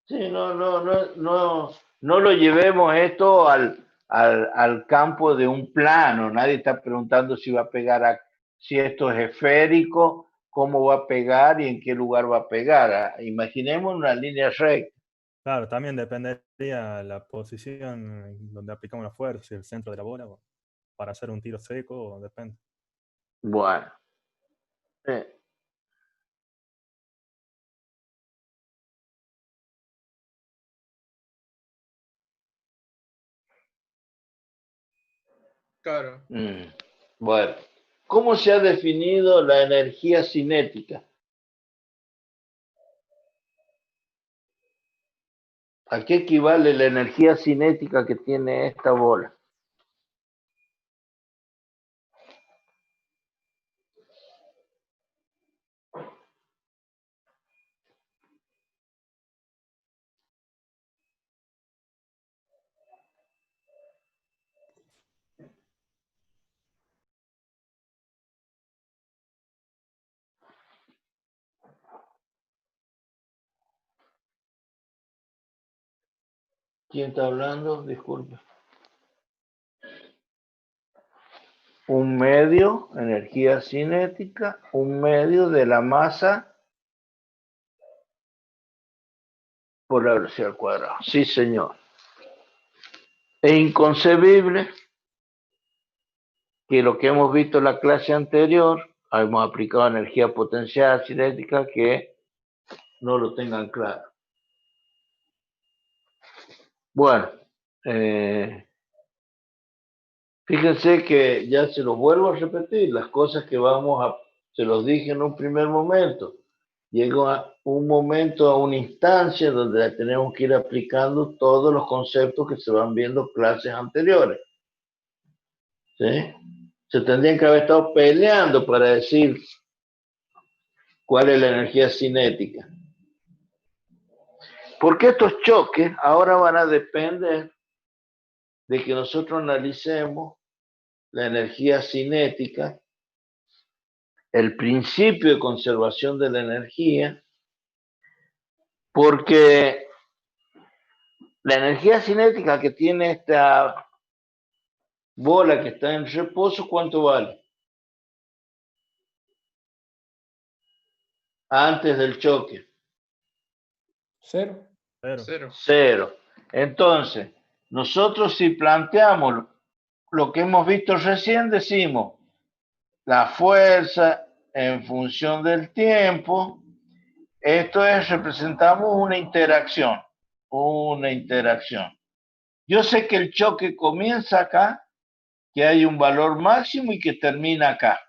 A: sí, no lo llevemos esto al campo de un plano. Nadie está preguntando si va a pegar, si esto es esférico, cómo va a pegar y en qué lugar va a pegar. Imaginemos una línea recta.
G: Claro, también dependería la posición donde aplicamos la fuerza, si el centro de la bola, o para hacer un tiro seco, depende.
A: Bueno.
B: Claro.
A: Bueno. ¿Cómo se ha definido la energía cinética? ¿A qué equivale la energía cinética que tiene esta bola? ¿Quién está hablando? Disculpe. Un medio, energía cinética, un medio de la masa por la velocidad al cuadrado. Sí, señor. Es inconcebible que lo que hemos visto en la clase anterior, hemos aplicado energía potencial cinética, que no lo tengan claro. Bueno, fíjense que ya se los vuelvo a repetir, las cosas que se los dije en un primer momento. Llega un momento, a una instancia donde tenemos que ir aplicando todos los conceptos que se van viendo en clases anteriores. ¿Sí? Se tendrían que haber estado peleando para decir cuál es la energía cinética. Porque estos choques ahora van a depender de que nosotros analicemos la energía cinética, el principio de conservación de la energía, porque la energía cinética que tiene esta bola que está en reposo, ¿cuánto vale? Antes del choque.
D: Cero.
G: Cero.
A: Cero. Entonces, nosotros si planteamos lo que hemos visto recién, decimos la fuerza en función del tiempo. Esto es, representamos una interacción. Una interacción. Yo sé que el choque comienza acá, que hay un valor máximo y que termina acá.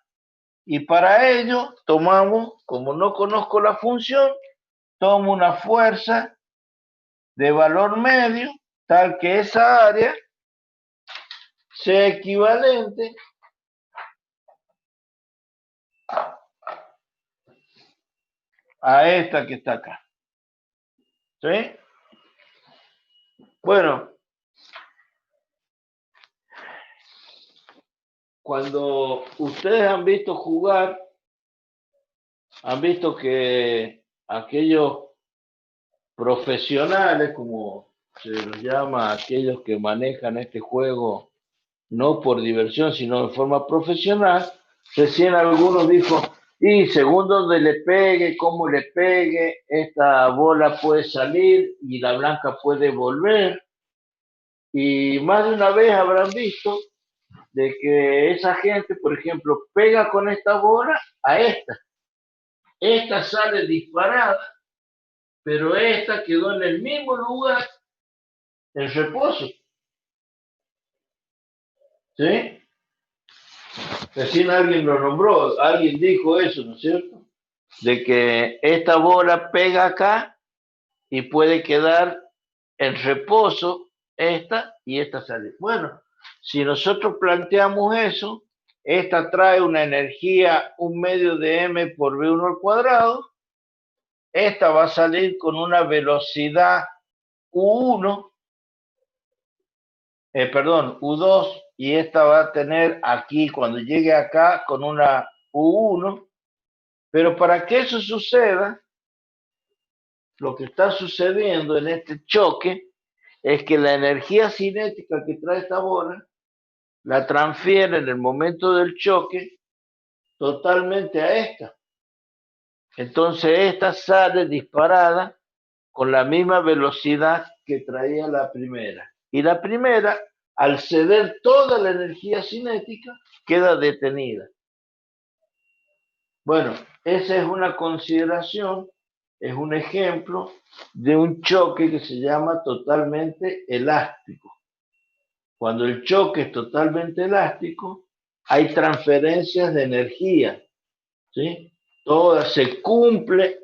A: Y para ello tomamos, como no conozco la función, tomo una fuerza de valor medio, tal que esa área sea equivalente a esta que está acá. ¿Sí? Bueno, cuando ustedes han visto jugar, han visto que aquellos profesionales, como se los llama, aquellos que manejan este juego no por diversión, sino de forma profesional, recién algunos dijo, y según donde le pegue, cómo le pegue, esta bola puede salir y la blanca puede volver. Y más de una vez habrán visto de que esa gente, por ejemplo, pega con esta bola a esta. Esta sale disparada, pero esta quedó en el mismo lugar en reposo. ¿Sí? Recién alguien lo nombró, alguien dijo eso, ¿no es cierto? De que esta bola pega acá y puede quedar en reposo esta y esta sale. Bueno, si nosotros planteamos eso, esta trae una energía, un medio de m por v1 al cuadrado, esta va a salir con una velocidad u1, perdón, u2, y esta va a tener aquí, cuando llegue acá, con una u1, pero para que eso suceda, lo que está sucediendo en este choque es que la energía cinética que trae esta bola la transfiere en el momento del choque totalmente a esta. Entonces esta sale disparada con la misma velocidad que traía la primera. Y la primera, al ceder toda la energía cinética, queda detenida. Bueno, esa es una consideración, es un ejemplo de un choque que se llama totalmente elástico. Cuando el choque es totalmente elástico, hay transferencias de energía, ¿sí? Se cumple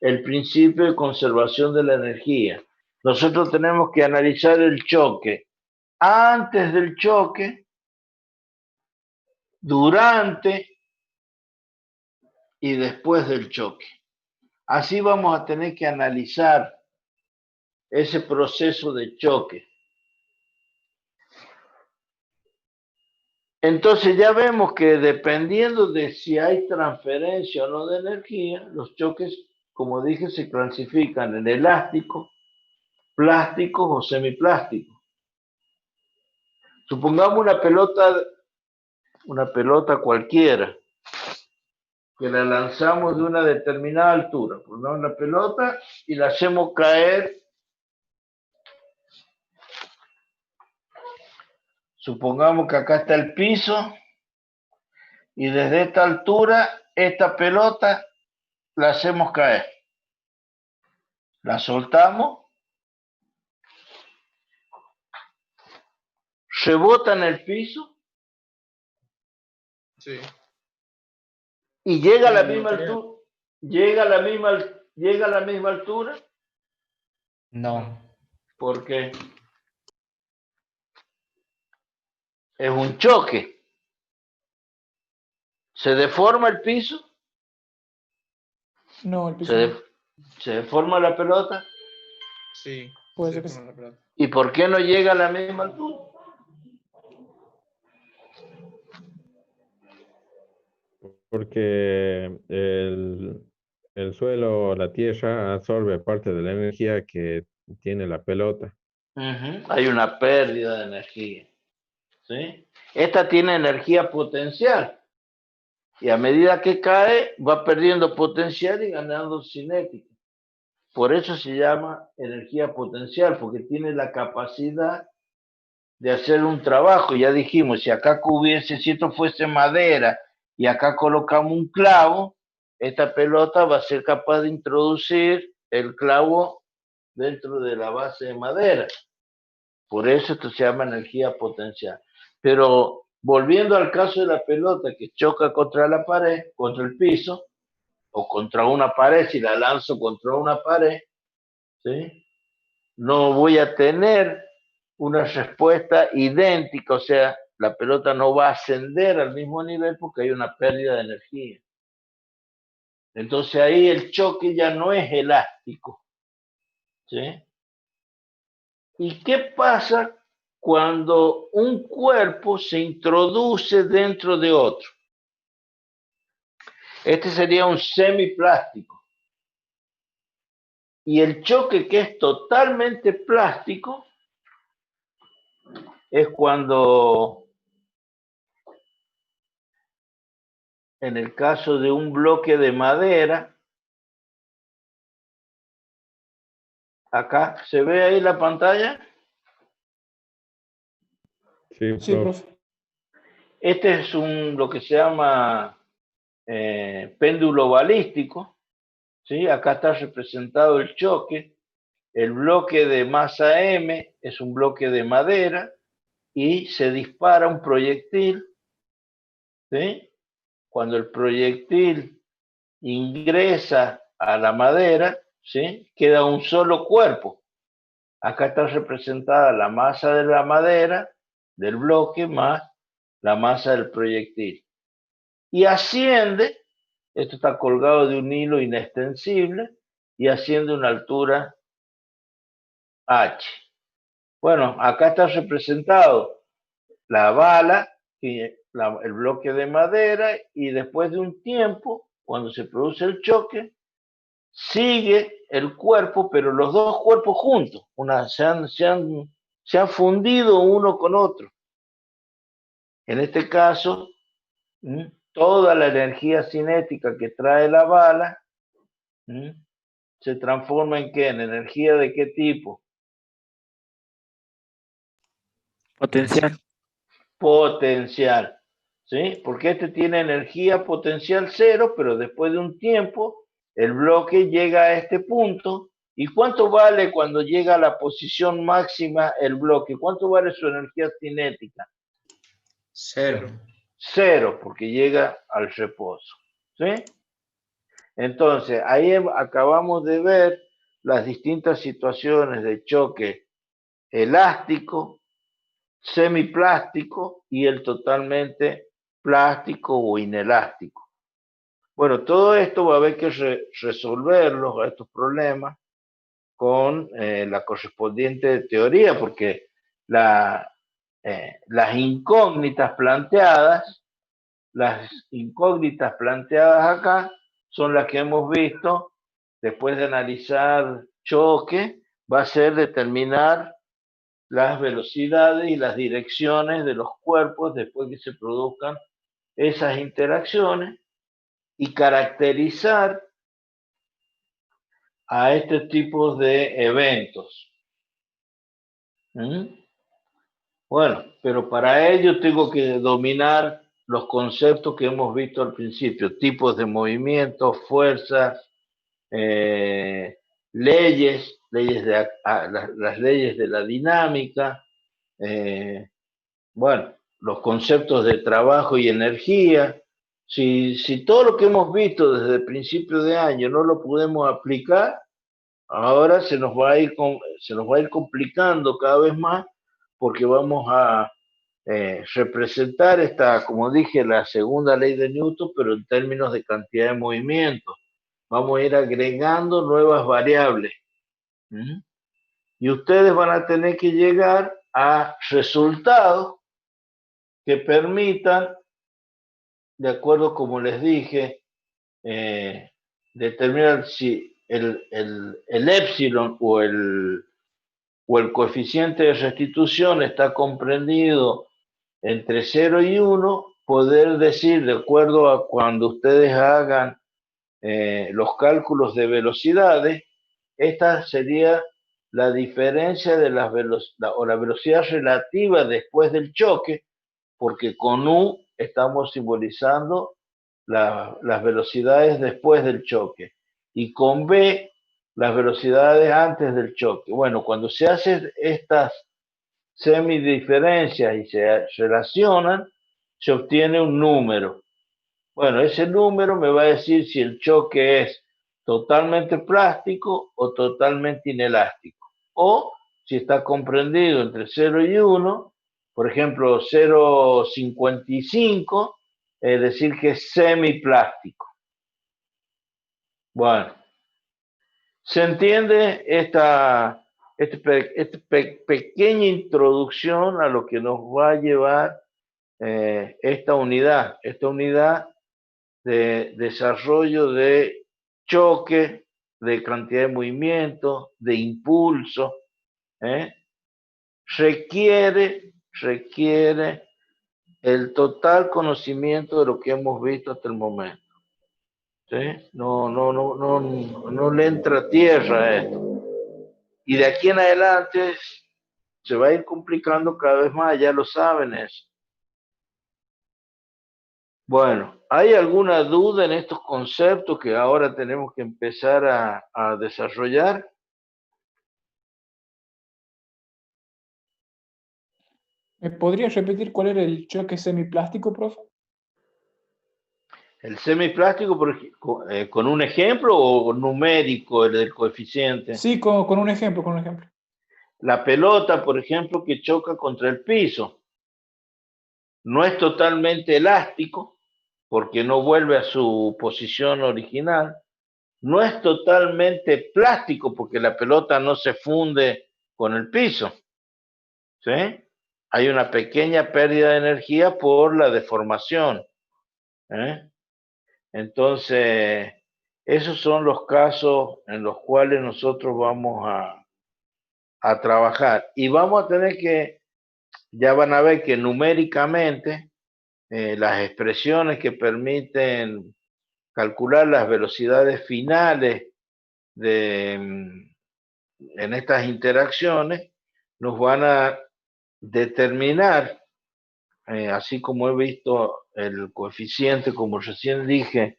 A: el principio de conservación de la energía. Nosotros tenemos que analizar el choque antes del choque, durante y después del choque. Así vamos a tener que analizar ese proceso de choque. Entonces ya vemos que dependiendo de si hay transferencia o no de energía, los choques, como dije, se clasifican en elásticos, plásticos o semiplásticos. Supongamos una pelota cualquiera, que la lanzamos de una determinada altura. Ponemos la pelota y la hacemos caer. Supongamos que acá está el piso y desde esta altura, esta pelota la hacemos caer. La soltamos, rebota en el piso.
B: Sí.
A: Y llega a la misma altura. Llega a la misma altura.
C: No.
A: ¿Por qué? Es un choque. ¿Se deforma el piso?
D: No, el piso no.
A: ¿Se deforma la pelota?
B: Sí.
D: Puede
B: sí,
D: ser que sí.
B: como la pelota.
A: ¿Y por qué no llega a la misma altura?
H: Porque el suelo, la tierra, absorbe parte de la energía que tiene la pelota.
A: Hay una pérdida de energía. ¿Sí? Esta tiene energía potencial. Y a medida que cae, va perdiendo potencial y ganando cinética. Por eso se llama energía potencial, porque tiene la capacidad de hacer un trabajo. Ya dijimos, si acá si esto fuese madera y acá colocamos un clavo, esta pelota va a ser capaz de introducir el clavo dentro de la base de madera. Por eso esto se llama energía potencial. Pero volviendo al caso de la pelota que choca contra la pared, contra el piso, o contra una pared, si la lanzo contra una pared, ¿sí? No voy a tener una respuesta idéntica, o sea, la pelota no va a ascender al mismo nivel porque hay una pérdida de energía. Entonces ahí el choque ya no es elástico. ¿Sí? ¿Y qué pasa cuando un cuerpo se introduce dentro de otro? Este sería un semiplástico. Y el choque que es totalmente plástico es cuando, en el caso de un bloque de madera, acá, ¿se ve ahí la pantalla?
H: Sí,
D: Sí,
H: profe.
D: profe.
A: Este es lo que se llama péndulo balístico, ¿sí? Acá está representado el choque. El bloque de masa M es un bloque de madera y se dispara un proyectil, ¿sí? Cuando el proyectil ingresa a la madera, ¿sí? Queda un solo cuerpo. Acá está representada la masa de la madera, del bloque, más la masa del proyectil. Y asciende, esto está colgado de un hilo inextensible, y asciende a una altura H. Bueno, acá está representado la bala, el bloque de madera, y después de un tiempo, cuando se produce el choque, sigue el cuerpo, pero los dos cuerpos juntos, se han fundido uno con otro. En este caso, toda la energía cinética que trae la bala se transforma en ¿qué? ¿En energía de qué tipo?
F: Potencial.
A: Potencial, ¿sí? Porque este tiene energía potencial cero, pero después de un tiempo el bloque llega a este punto. ¿Y cuánto vale cuando llega a la posición máxima el bloque? ¿Cuánto vale su energía cinética?
C: 0.
A: Cero, porque llega al reposo, ¿sí? Entonces, ahí acabamos de ver las distintas situaciones de choque elástico, semiplástico y el totalmente plástico o inelástico. Bueno, todo esto va a haber que resolverlos, estos problemas, con la correspondiente teoría, porque las incógnitas planteadas acá son las que hemos visto después de analizar choque, va a ser determinar las velocidades y las direcciones de los cuerpos después que se produzcan esas interacciones y caracterizar a este tipo de eventos. Bueno, pero para ello tengo que dominar los conceptos que hemos visto al principio, tipos de movimiento, fuerzas, leyes las leyes de la dinámica, bueno, los conceptos de trabajo y energía. Si todo lo que hemos visto desde el principio de año no lo podemos aplicar, ahora se nos va a ir complicando cada vez más, porque vamos a representar esta, como dije, la segunda ley de Newton, pero en términos de cantidad de movimientos. Vamos a ir agregando nuevas variables. Y ustedes van a tener que llegar a resultados que permitan, de acuerdo como les dije, determinar si el epsilon o el coeficiente de restitución está comprendido entre 0 y 1, poder decir, de acuerdo a cuando ustedes hagan los cálculos de velocidades, esta sería la diferencia de la velocidad relativa después del choque, porque con U estamos simbolizando las velocidades después del choque y con B las velocidades antes del choque. Bueno, cuando se hacen estas semidiferencias y se relacionan, se obtiene un número. Bueno, ese número me va a decir si el choque es totalmente plástico o totalmente inelástico, o si está comprendido entre 0 y 1, por ejemplo, 0,55, es decir, que es semiplástico. Bueno, ¿se entiende esta pequeña introducción a lo que nos va a llevar esta unidad de desarrollo de choque, de cantidad de movimiento, de impulso? Requiere el total conocimiento de lo que hemos visto hasta el momento. ¿Sí? No le entra tierra a esto. Y de aquí en adelante se va a ir complicando cada vez más, ya lo saben eso. Bueno, ¿hay alguna duda en estos conceptos que ahora tenemos que empezar a desarrollar?
D: ¿Me podrías repetir cuál era el choque semiplástico, profe?
A: El semiplástico, con un ejemplo o numérico, el del coeficiente.
D: Sí, con un ejemplo, con un ejemplo.
A: La pelota, por ejemplo, que choca contra el piso, no es totalmente elástico porque no vuelve a su posición original. No es totalmente plástico porque la pelota no se funde con el piso. ¿Sí? Hay una pequeña pérdida de energía por la deformación. Entonces, esos son los casos en los cuales nosotros vamos a trabajar. Y vamos a tener que, ya van a ver que numéricamente, las expresiones que permiten calcular las velocidades finales en estas interacciones nos van a determinar, así como he visto el coeficiente, como recién dije,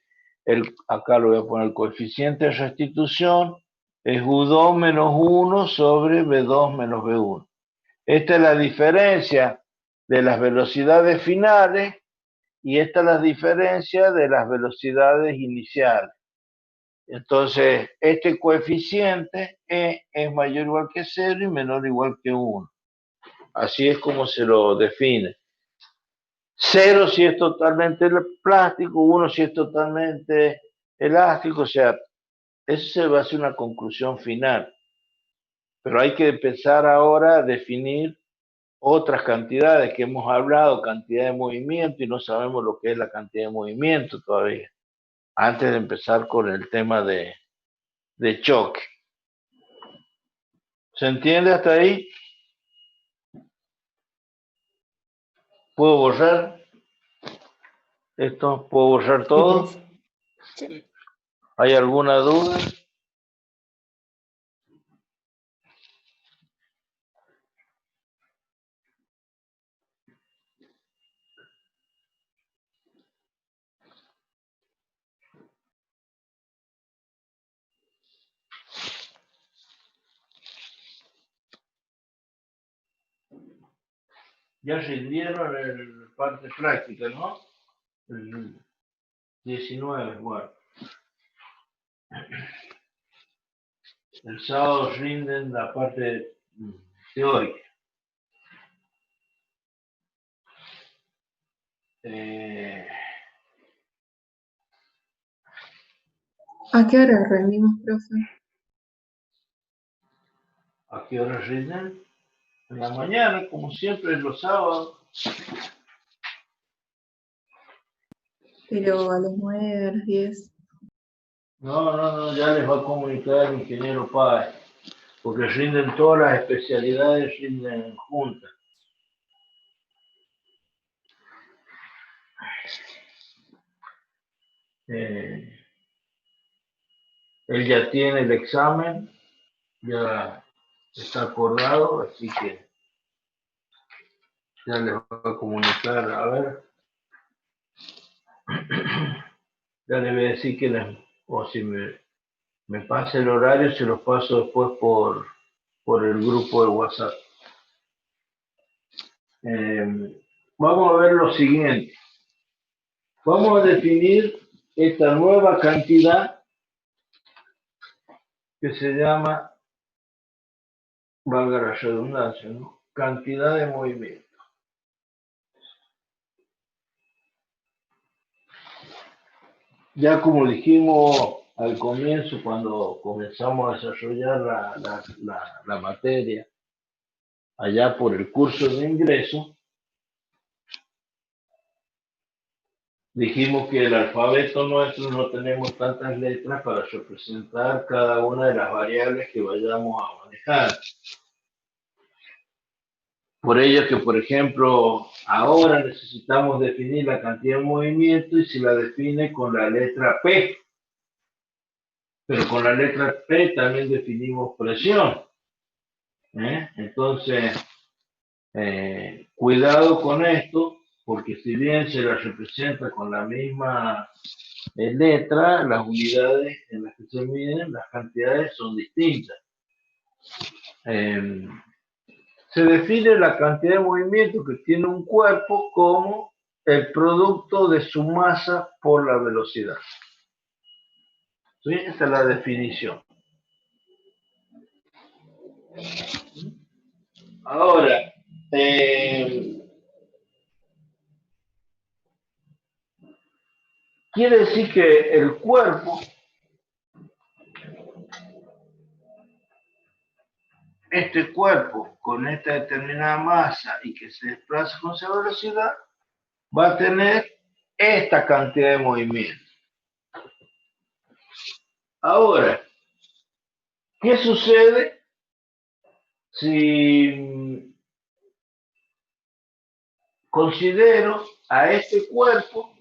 A: acá lo voy a poner, el coeficiente de restitución es U2 menos 1 sobre V2 menos V1. Esta es la diferencia de las velocidades finales y esta es la diferencia de las velocidades iniciales. Entonces, este coeficiente es mayor o igual que 0 y menor o igual que 1. Así es como se lo define. 0 si es totalmente plástico, 1 si es totalmente elástico, o sea, eso se va a hacer una conclusión final. Pero hay que empezar ahora a definir otras cantidades que hemos hablado, cantidad de movimiento, y no sabemos lo que es la cantidad de movimiento todavía, antes de empezar con el tema de choque. ¿Se entiende hasta ahí? ¿Puedo borrar esto? ¿Puedo borrar todo?
D: Sí.
A: ¿Hay alguna duda? Ya rindieron la parte práctica, ¿no? El 19, bueno. El sábado rinden la parte teórica.
I: ¿A qué hora rendimos, profe?
A: ¿A qué hora rinden? En la mañana, como siempre, los sábados.
I: Pero a las 9, a las 10.
A: No, ya les va a comunicar el ingeniero Páez, porque rinden todas las especialidades, rinden juntas. Él ya tiene el examen, ya está acordado, así que ya les va a comunicar, a ver. Ya les voy a decir que o si me pasa el horario, se los paso después por el grupo de WhatsApp. Vamos a ver lo siguiente. Vamos a definir esta nueva cantidad que se llama, valga la redundancia, ¿no? Cantidad de movimiento. Ya como dijimos al comienzo, cuando comenzamos a desarrollar la materia, allá por el curso de ingreso, dijimos que el alfabeto nuestro no tenemos tantas letras para representar cada una de las variables que vayamos a manejar. Por ello que, por ejemplo, ahora necesitamos definir la cantidad de movimiento y se la define con la letra P. Pero con la letra P también definimos presión. Entonces, Cuidado con esto, porque si bien se la representa con la misma letra, las unidades en las que se miden, las cantidades son distintas. Se define la cantidad de movimiento que tiene un cuerpo como el producto de su masa por la velocidad. ¿Sí? Esta es la definición. Ahora, quiere decir que el cuerpo, este cuerpo con esta determinada masa y que se desplaza con esa velocidad, va a tener esta cantidad de movimiento. Ahora, ¿qué sucede si considero a este cuerpo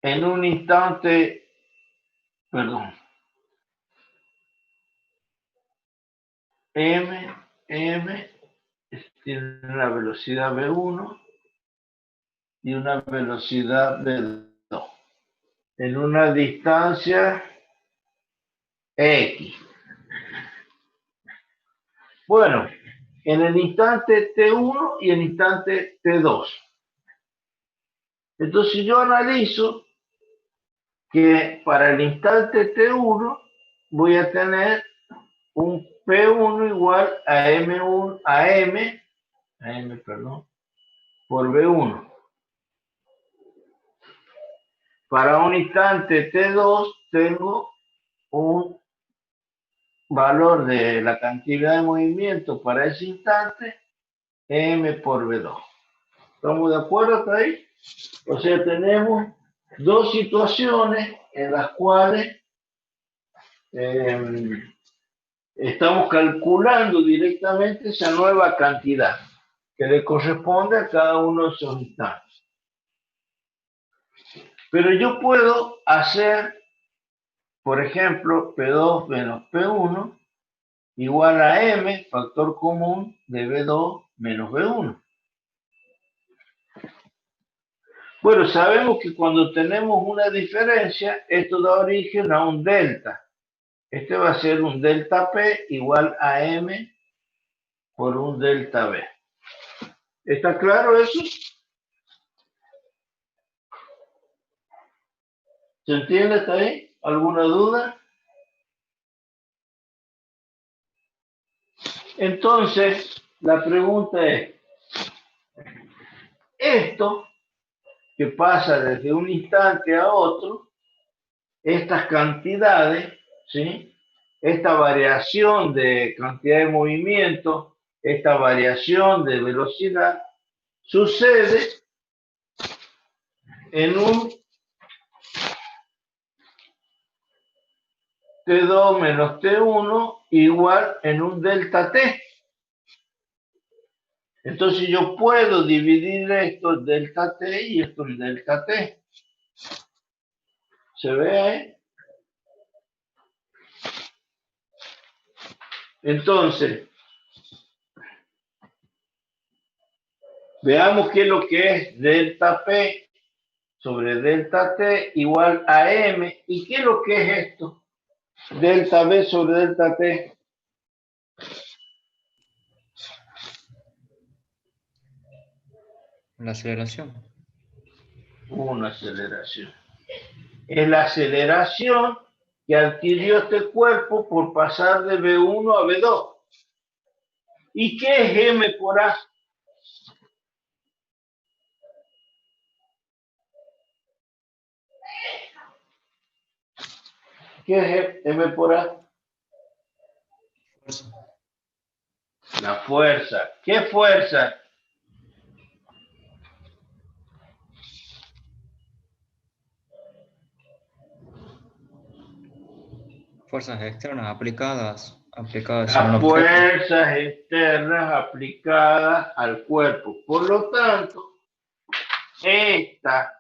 A: en un instante, perdón, m tiene una velocidad v1 y una velocidad v2 en una distancia x? Bueno, en el instante t1 y el instante t2. Entonces yo analizo que para el instante t1 voy a tener un P1 igual a M1, a M, perdón, por V1. Para un instante T2 tengo un valor de la cantidad de movimiento para ese instante, M por V2. ¿Estamos de acuerdo hasta ahí? O sea, tenemos dos situaciones en las cuales estamos calculando directamente esa nueva cantidad que le corresponde a cada uno de esos instantes. Pero yo puedo hacer, por ejemplo, P2 menos P1 igual a M, factor común de V2 menos V1. Bueno, sabemos que cuando tenemos una diferencia, esto da origen a un delta. Este va a ser un delta P igual a M por un delta B. ¿Está claro eso? ¿Se entiende hasta ahí? ¿Alguna duda? Entonces, la pregunta es, esto que pasa desde un instante a otro, estas cantidades, ¿sí? Esta variación de cantidad de movimiento, esta variación de velocidad, sucede en un T2 menos T1 igual en un delta T. Entonces yo puedo dividir esto en delta T y esto en delta T. ¿Se ve ahí? Entonces, veamos qué es lo que es delta P sobre delta T igual a M. ¿Y qué es lo que es esto? Delta B sobre delta T.
C: La aceleración.
A: Una aceleración. Es la aceleración que adquirió este cuerpo por pasar de V1 a V2. ¿Y qué es M por A? ¿Qué es M por A?
C: Fuerza.
A: La fuerza. ¿Qué fuerza?
C: Fuerzas externas aplicadas a un
A: Las
C: objeto.
A: fuerzas externas aplicadas al cuerpo. Por lo tanto, esta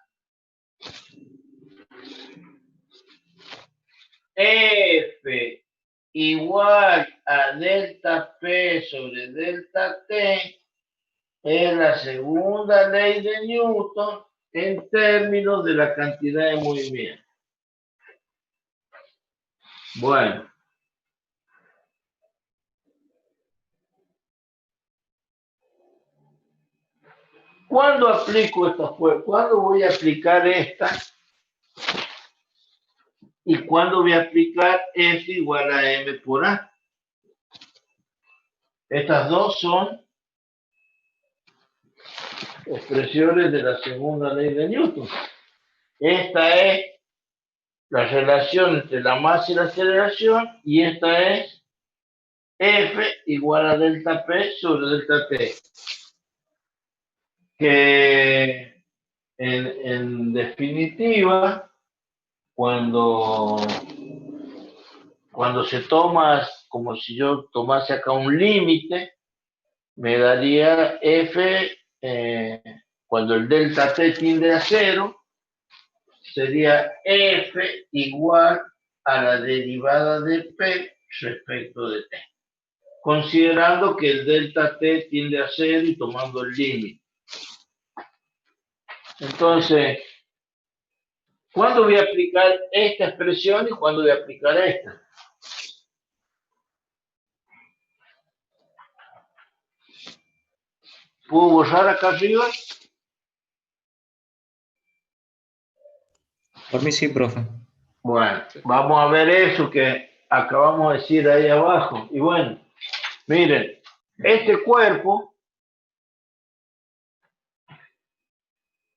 A: F igual a delta P sobre delta T es la segunda ley de Newton en términos de la cantidad de movimiento. Bueno. ¿Cuándo aplico esta fuerza? ¿Cuándo voy a aplicar esta? ¿Y cuándo voy a aplicar F igual a M por A? Estas dos son expresiones de la segunda ley de Newton. Esta es la relación entre la masa y la aceleración y esta es F igual a delta P sobre delta T. Que en definitiva, cuando se toma, como si yo tomase acá un límite, me daría F, cuando el delta T tiende a 0, sería F igual a la derivada de P respecto de T, considerando que el delta T tiende a 0 y tomando el límite. Entonces, ¿cuándo voy a aplicar esta expresión y cuándo voy a aplicar esta? ¿Puedo borrar acá arriba?
C: Por mí sí, profe.
A: Bueno, vamos a ver eso que acabamos de decir ahí abajo. Y bueno, miren, este cuerpo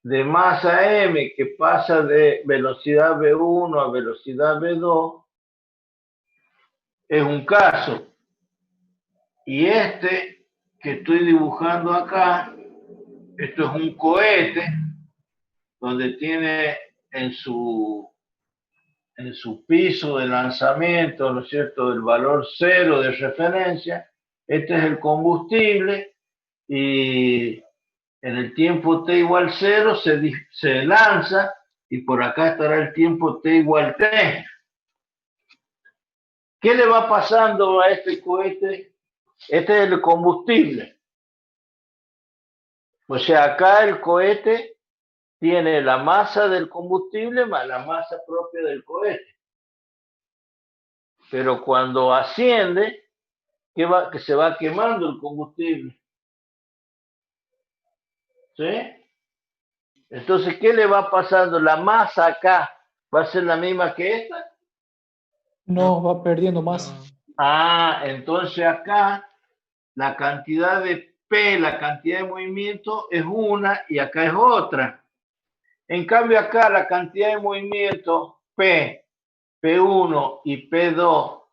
A: de masa M que pasa de velocidad V1 a velocidad V2 es un caso. Y este que estoy dibujando acá, esto es un cohete donde tiene en su piso de lanzamiento, ¿no es cierto?, el valor 0 de referencia. Este es el combustible y en el tiempo t igual 0 se lanza y por acá estará el tiempo t igual t. ¿Qué le va pasando a este cohete? Este es el combustible. O sea, acá el cohete tiene la masa del combustible más la masa propia del cohete. Pero cuando asciende, que se va quemando el combustible. ¿Sí? Entonces, ¿qué le va pasando? La masa acá va a ser la misma que esta.
D: No, va perdiendo masa.
A: Ah, entonces acá la cantidad de P, la cantidad de movimiento es una y acá es otra. En cambio acá la cantidad de movimiento P, P1 y P2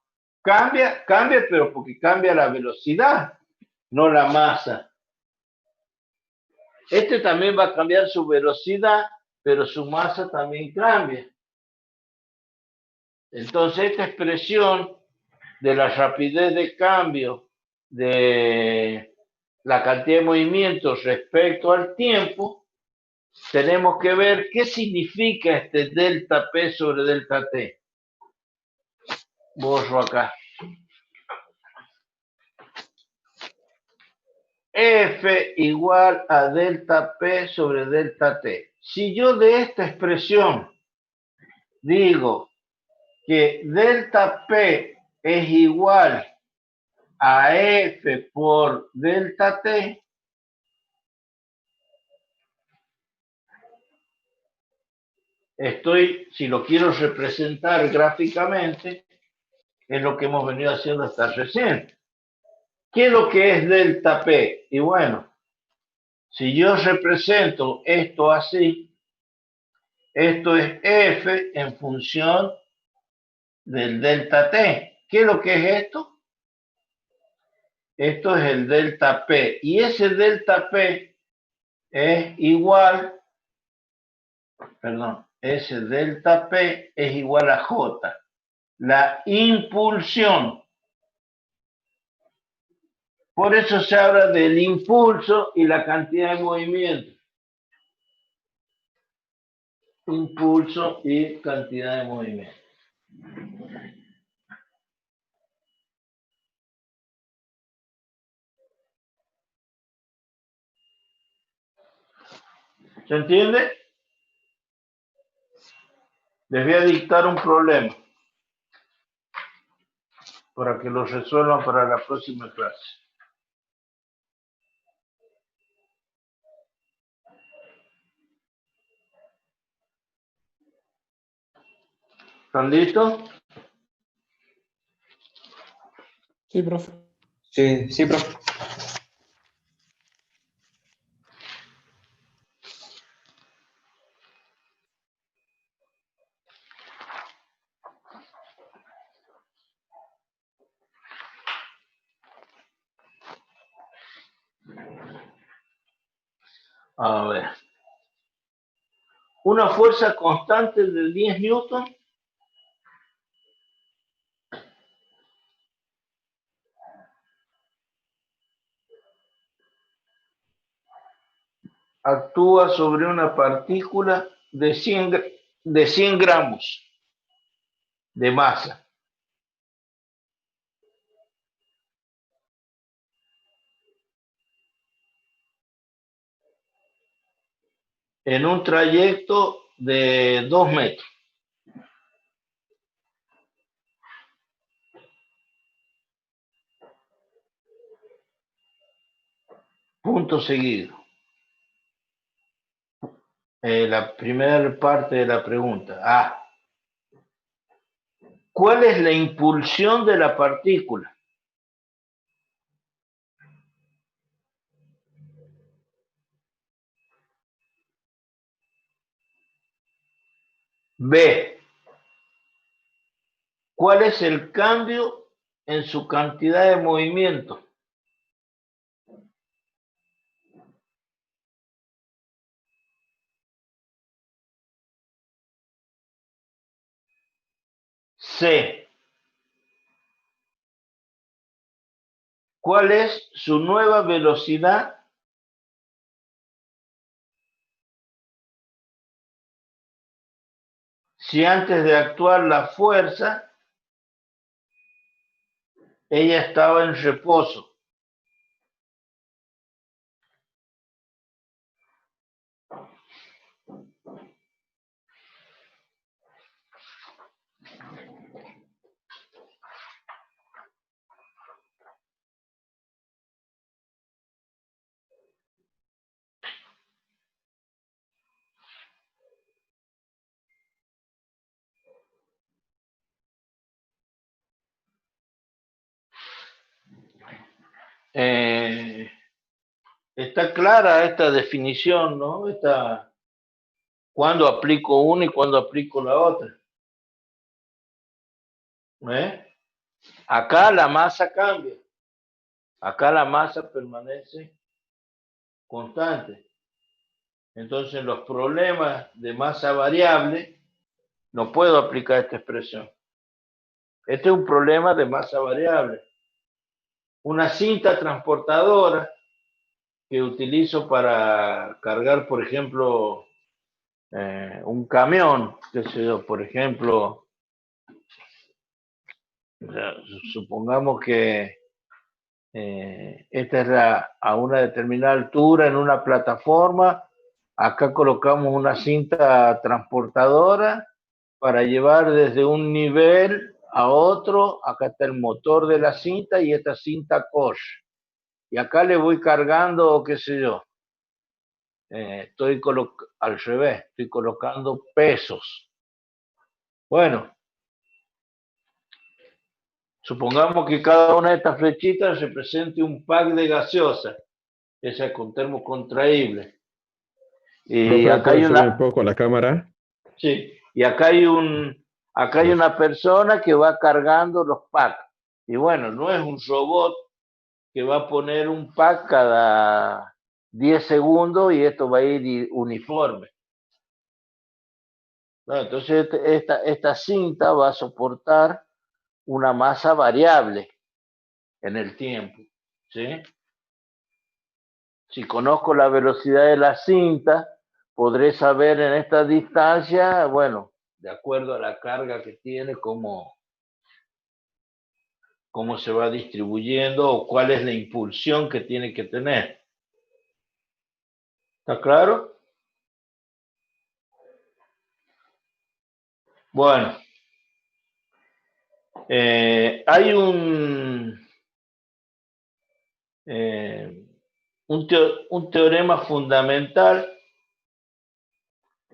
A: cambia, pero porque cambia la velocidad, no la masa. Este también va a cambiar su velocidad, pero su masa también cambia. Entonces, esta expresión de la rapidez de cambio de la cantidad de movimientos respecto al tiempo, tenemos que ver qué significa este delta P sobre delta T. Borro acá. F igual a delta P sobre delta T. Si yo de esta expresión digo que delta P es igual a F por delta T, si lo quiero representar gráficamente, es lo que hemos venido haciendo hasta recién. ¿Qué es lo que es delta P? Y bueno, si yo represento esto así, esto es F en función del delta T. ¿Qué es lo que es esto? Esto es el delta P. Y ese delta P es igual, ese delta P es igual a J. La impulsión. Por eso se habla del impulso y la cantidad de movimiento. Impulso y cantidad de movimiento. ¿Se entiende? Les voy a dictar un problema para que lo resuelvan para la próxima clase. ¿Están listos?
D: Sí, profe.
C: Sí, sí, profe.
A: A ver. Una fuerza constante de 10 newton actúa sobre una partícula de 100 gramos de masa. En un trayecto de 2 metros. Punto seguido. La primera parte de la pregunta. A. ¿Cuál es la impulsión de la partícula? B. ¿Cuál es el cambio en su cantidad de movimiento? C. ¿Cuál es su nueva velocidad si antes de actuar la fuerza ella estaba en reposo? Está clara esta definición, ¿no? ¿Cuándo aplico una y cuándo aplico la otra? Acá la masa cambia. Acá la masa permanece constante. Entonces, en los problemas de masa variable, no puedo aplicar esta expresión. Este es un problema de masa variable. Una cinta transportadora que utilizo para cargar, por ejemplo, un camión, qué sé yo, por ejemplo, supongamos que esta es a una determinada altura en una plataforma. Acá colocamos una cinta transportadora para llevar desde un nivel a otro. Acá está el motor de la cinta y esta cinta corre. Y acá le voy cargando, qué sé yo, estoy al revés, estoy colocando pesos. Bueno, supongamos que cada una de estas flechitas represente un pack de gaseosa, esa con termo contraíble. Y acá hay
H: subir un poco la cámara.
A: Sí, y acá hay una persona que va cargando los packs. Y bueno, no es un robot que va a poner un pack cada 10 segundos y esto va a ir uniforme. No, entonces esta cinta va a soportar una masa variable en el tiempo, ¿sí? Si conozco la velocidad de la cinta, podré saber en esta distancia, bueno, de acuerdo a la carga que tiene, cómo se va distribuyendo o cuál es la impulsión que tiene que tener. ¿Está claro? Bueno, hay un teorema fundamental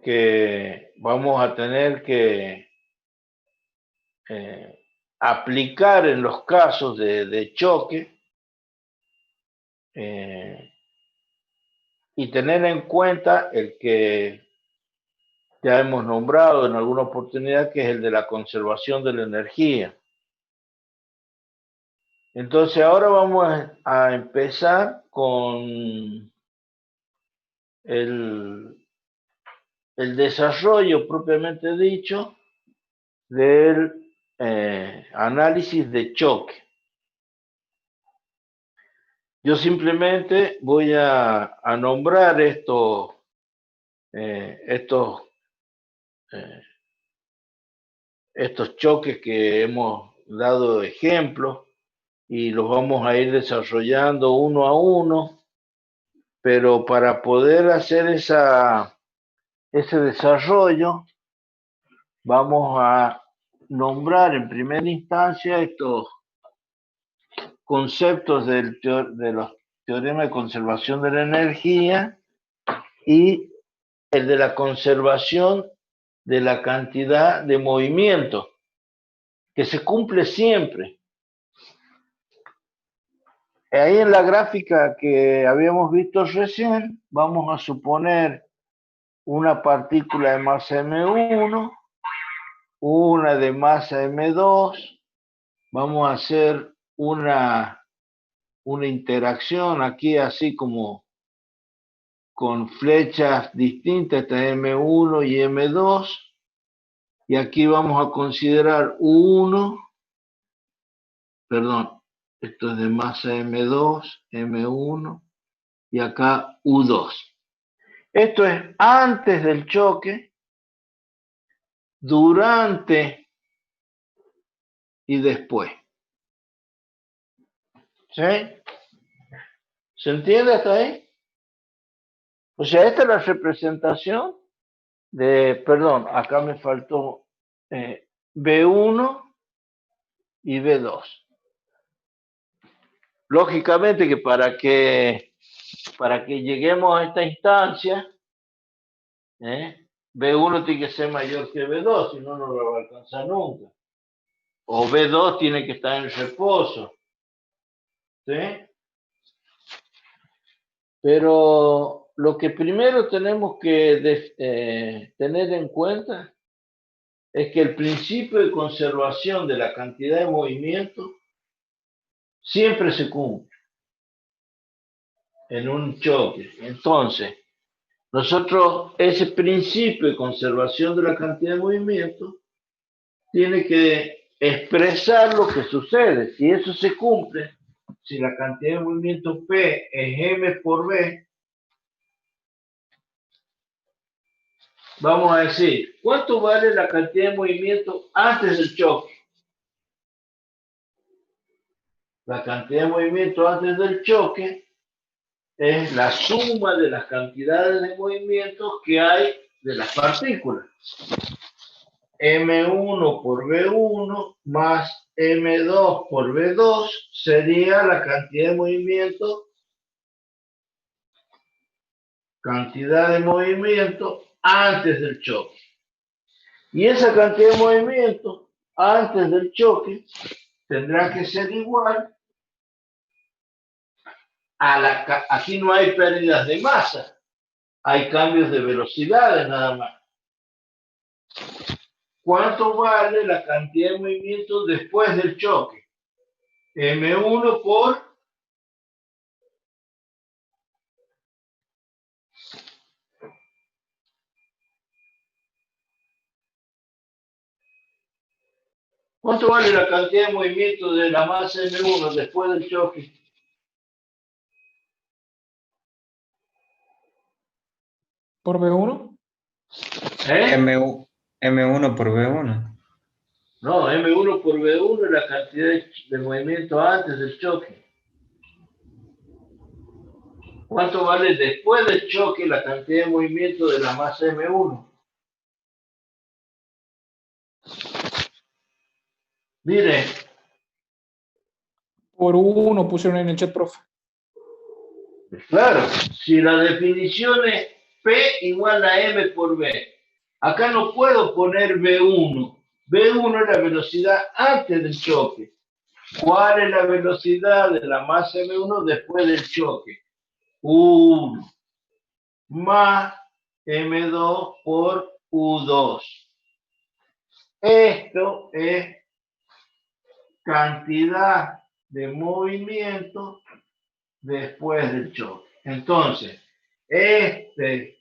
A: que vamos a tener que aplicar en los casos de choque y tener en cuenta el que ya hemos nombrado en alguna oportunidad, que es el de la conservación de la energía. Entonces ahora vamos a empezar con el desarrollo propiamente dicho del análisis de choque. Yo simplemente voy a nombrar estos choques que hemos dado ejemplos y los vamos a ir desarrollando uno a uno, pero para poder hacer ese desarrollo vamos a nombrar en primera instancia estos conceptos de los teoremas de conservación de la energía y el de la conservación de la cantidad de movimiento, que se cumple siempre. Ahí en la gráfica que habíamos visto recién, vamos a suponer una partícula de masa M1, una de masa M2, vamos a hacer una interacción aquí así como con flechas distintas, esta M1 y M2, y aquí vamos a considerar U1, perdón, esto es de masa M2, M1, y acá U2. Esto es antes del choque, durante y después. ¿Sí? ¿Se entiende hasta ahí? O sea, esta es la representación perdón, acá me faltó B1 y B2. Lógicamente que para que lleguemos a esta instancia, B1 tiene que ser mayor que B2, si no, no lo va a alcanzar nunca. O B2 tiene que estar en reposo. ¿Sí? Pero lo que primero tenemos que tener en cuenta es que el principio de conservación de la cantidad de movimiento siempre se cumple en un choque. Entonces, nosotros ese principio de conservación de la cantidad de movimiento tiene que expresar lo que sucede. Si eso se cumple, si la cantidad de movimiento P es M por B, vamos a decir, ¿cuánto vale la cantidad de movimiento antes del choque? La cantidad de movimiento antes del choque es la suma de las cantidades de movimientos que hay de las partículas. M1 por B1 más M2 por B2 sería la cantidad de movimiento antes del choque. Y esa cantidad de movimiento antes del choque tendrá que ser igual a aquí no hay pérdidas de masa, hay cambios de velocidades nada más. ¿Cuánto vale la cantidad de movimiento después del choque? M1 por ¿cuánto vale la cantidad de movimiento de la masa M1 después del choque?
D: ¿Por B1?
C: M1 por B1.
A: No, M1 por B1 es la cantidad de movimiento antes del choque. ¿Cuánto vale después del choque la cantidad de movimiento de la masa M1? Mire,
D: Por uno pusieron en el chat, profe.
A: claro, si la definición es P igual a M por V, acá no puedo poner V1. V1 es la velocidad antes del choque. ¿Cuál es la velocidad de la masa M1 después del choque? 1 más M2 por U2. Esto es cantidad de movimiento después del choque. Entonces, este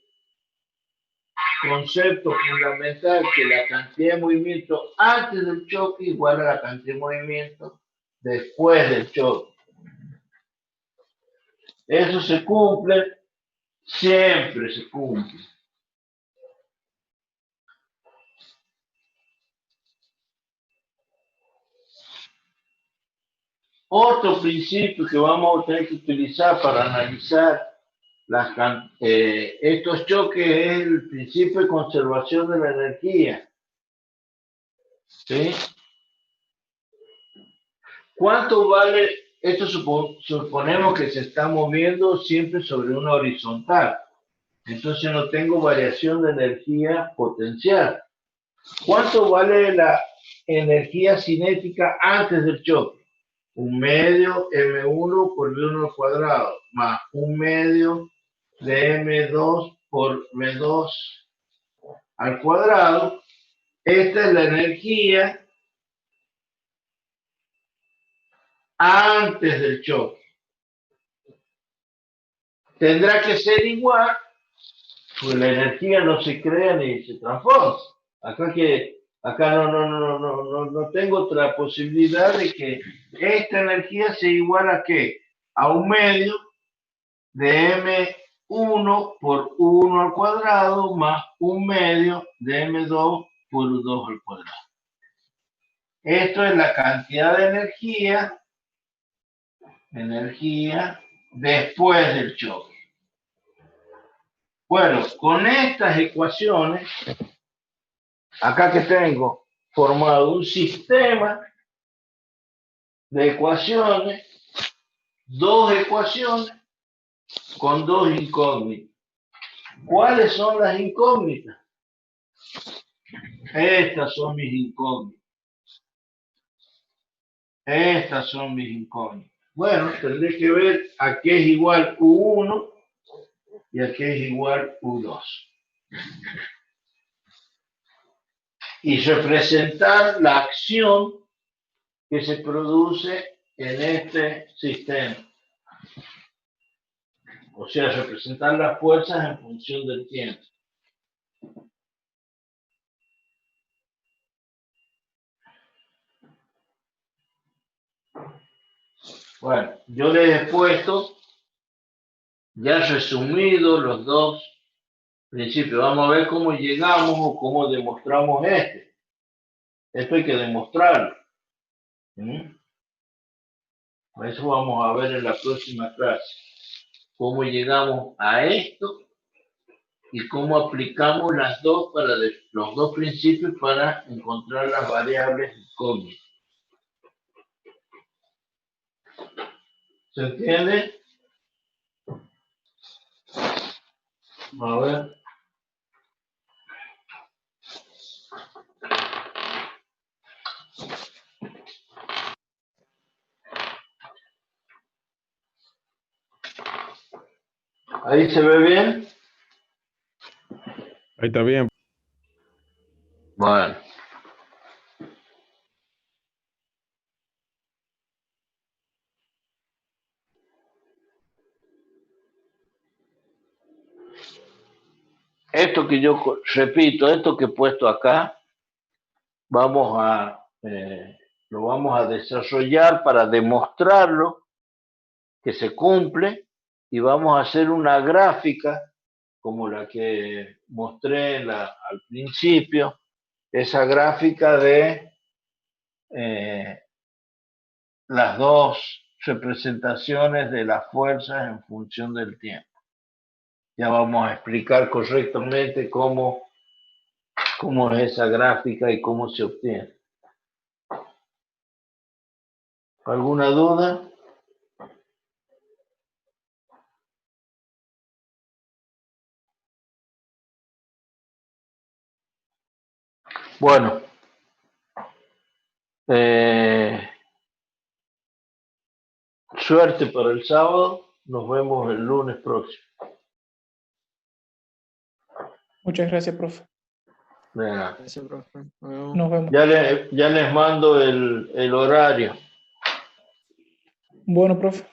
A: concepto fundamental que la cantidad de movimiento antes del choque igual a la cantidad de movimiento después del choque. Eso se cumple, siempre se cumple. Otro principio que vamos a tener que utilizar para analizar estos choques es el principio de conservación de la energía. ¿Sí? ¿Cuánto vale? Esto suponemos que se está moviendo siempre sobre una horizontal. Entonces no tengo variación de energía potencial. ¿Cuánto vale la energía cinética antes del choque? 1/2 M1 por V1 al cuadrado, más 1/2 de M2 por V2 al cuadrado. Esta es la energía antes del choque. Tendrá que ser igual, pues la energía no se crea ni se transforma. Acá no tengo otra posibilidad de que esta energía sea igual a ¿qué? A 1/2 de M1 por 1 al cuadrado más 1/2 de M2 por U2 al cuadrado. Esto es la cantidad de energía después del choque. Bueno, con estas ecuaciones, acá que tengo formado un sistema de ecuaciones, dos ecuaciones con dos incógnitas. ¿Cuáles son las incógnitas? Estas son mis incógnitas. Estas son mis incógnitas. Bueno, tendré que ver a qué es igual U1 y a qué es igual U2. Y representar la acción que se produce en este sistema. O sea, representar las fuerzas en función del tiempo. Bueno, yo les he puesto ya resumido los dos principios. Vamos a ver cómo llegamos o cómo demostramos este. Esto hay que demostrarlo. Eso vamos a ver en la próxima clase. Cómo llegamos a esto y cómo aplicamos los dos principios para encontrar las variables incógnitas. ¿Se entiende? A ver. ¿Ahí se ve bien?
H: Ahí está bien.
A: Bueno. Esto que yo repito, esto que he puesto acá, lo vamos a desarrollar para demostrarlo que se cumple y vamos a hacer una gráfica como la que mostré al principio, esa gráfica de las dos representaciones de las fuerzas en función del tiempo. Ya vamos a explicar correctamente cómo es esa gráfica y cómo se obtiene. ¿Alguna duda? Bueno, suerte para el sábado. Nos vemos el lunes próximo.
D: Muchas gracias, profe.
A: Venga.
E: Gracias, profe. Nos vemos.
D: Nos vemos.
A: Ya les mando el horario.
D: Bueno, profe.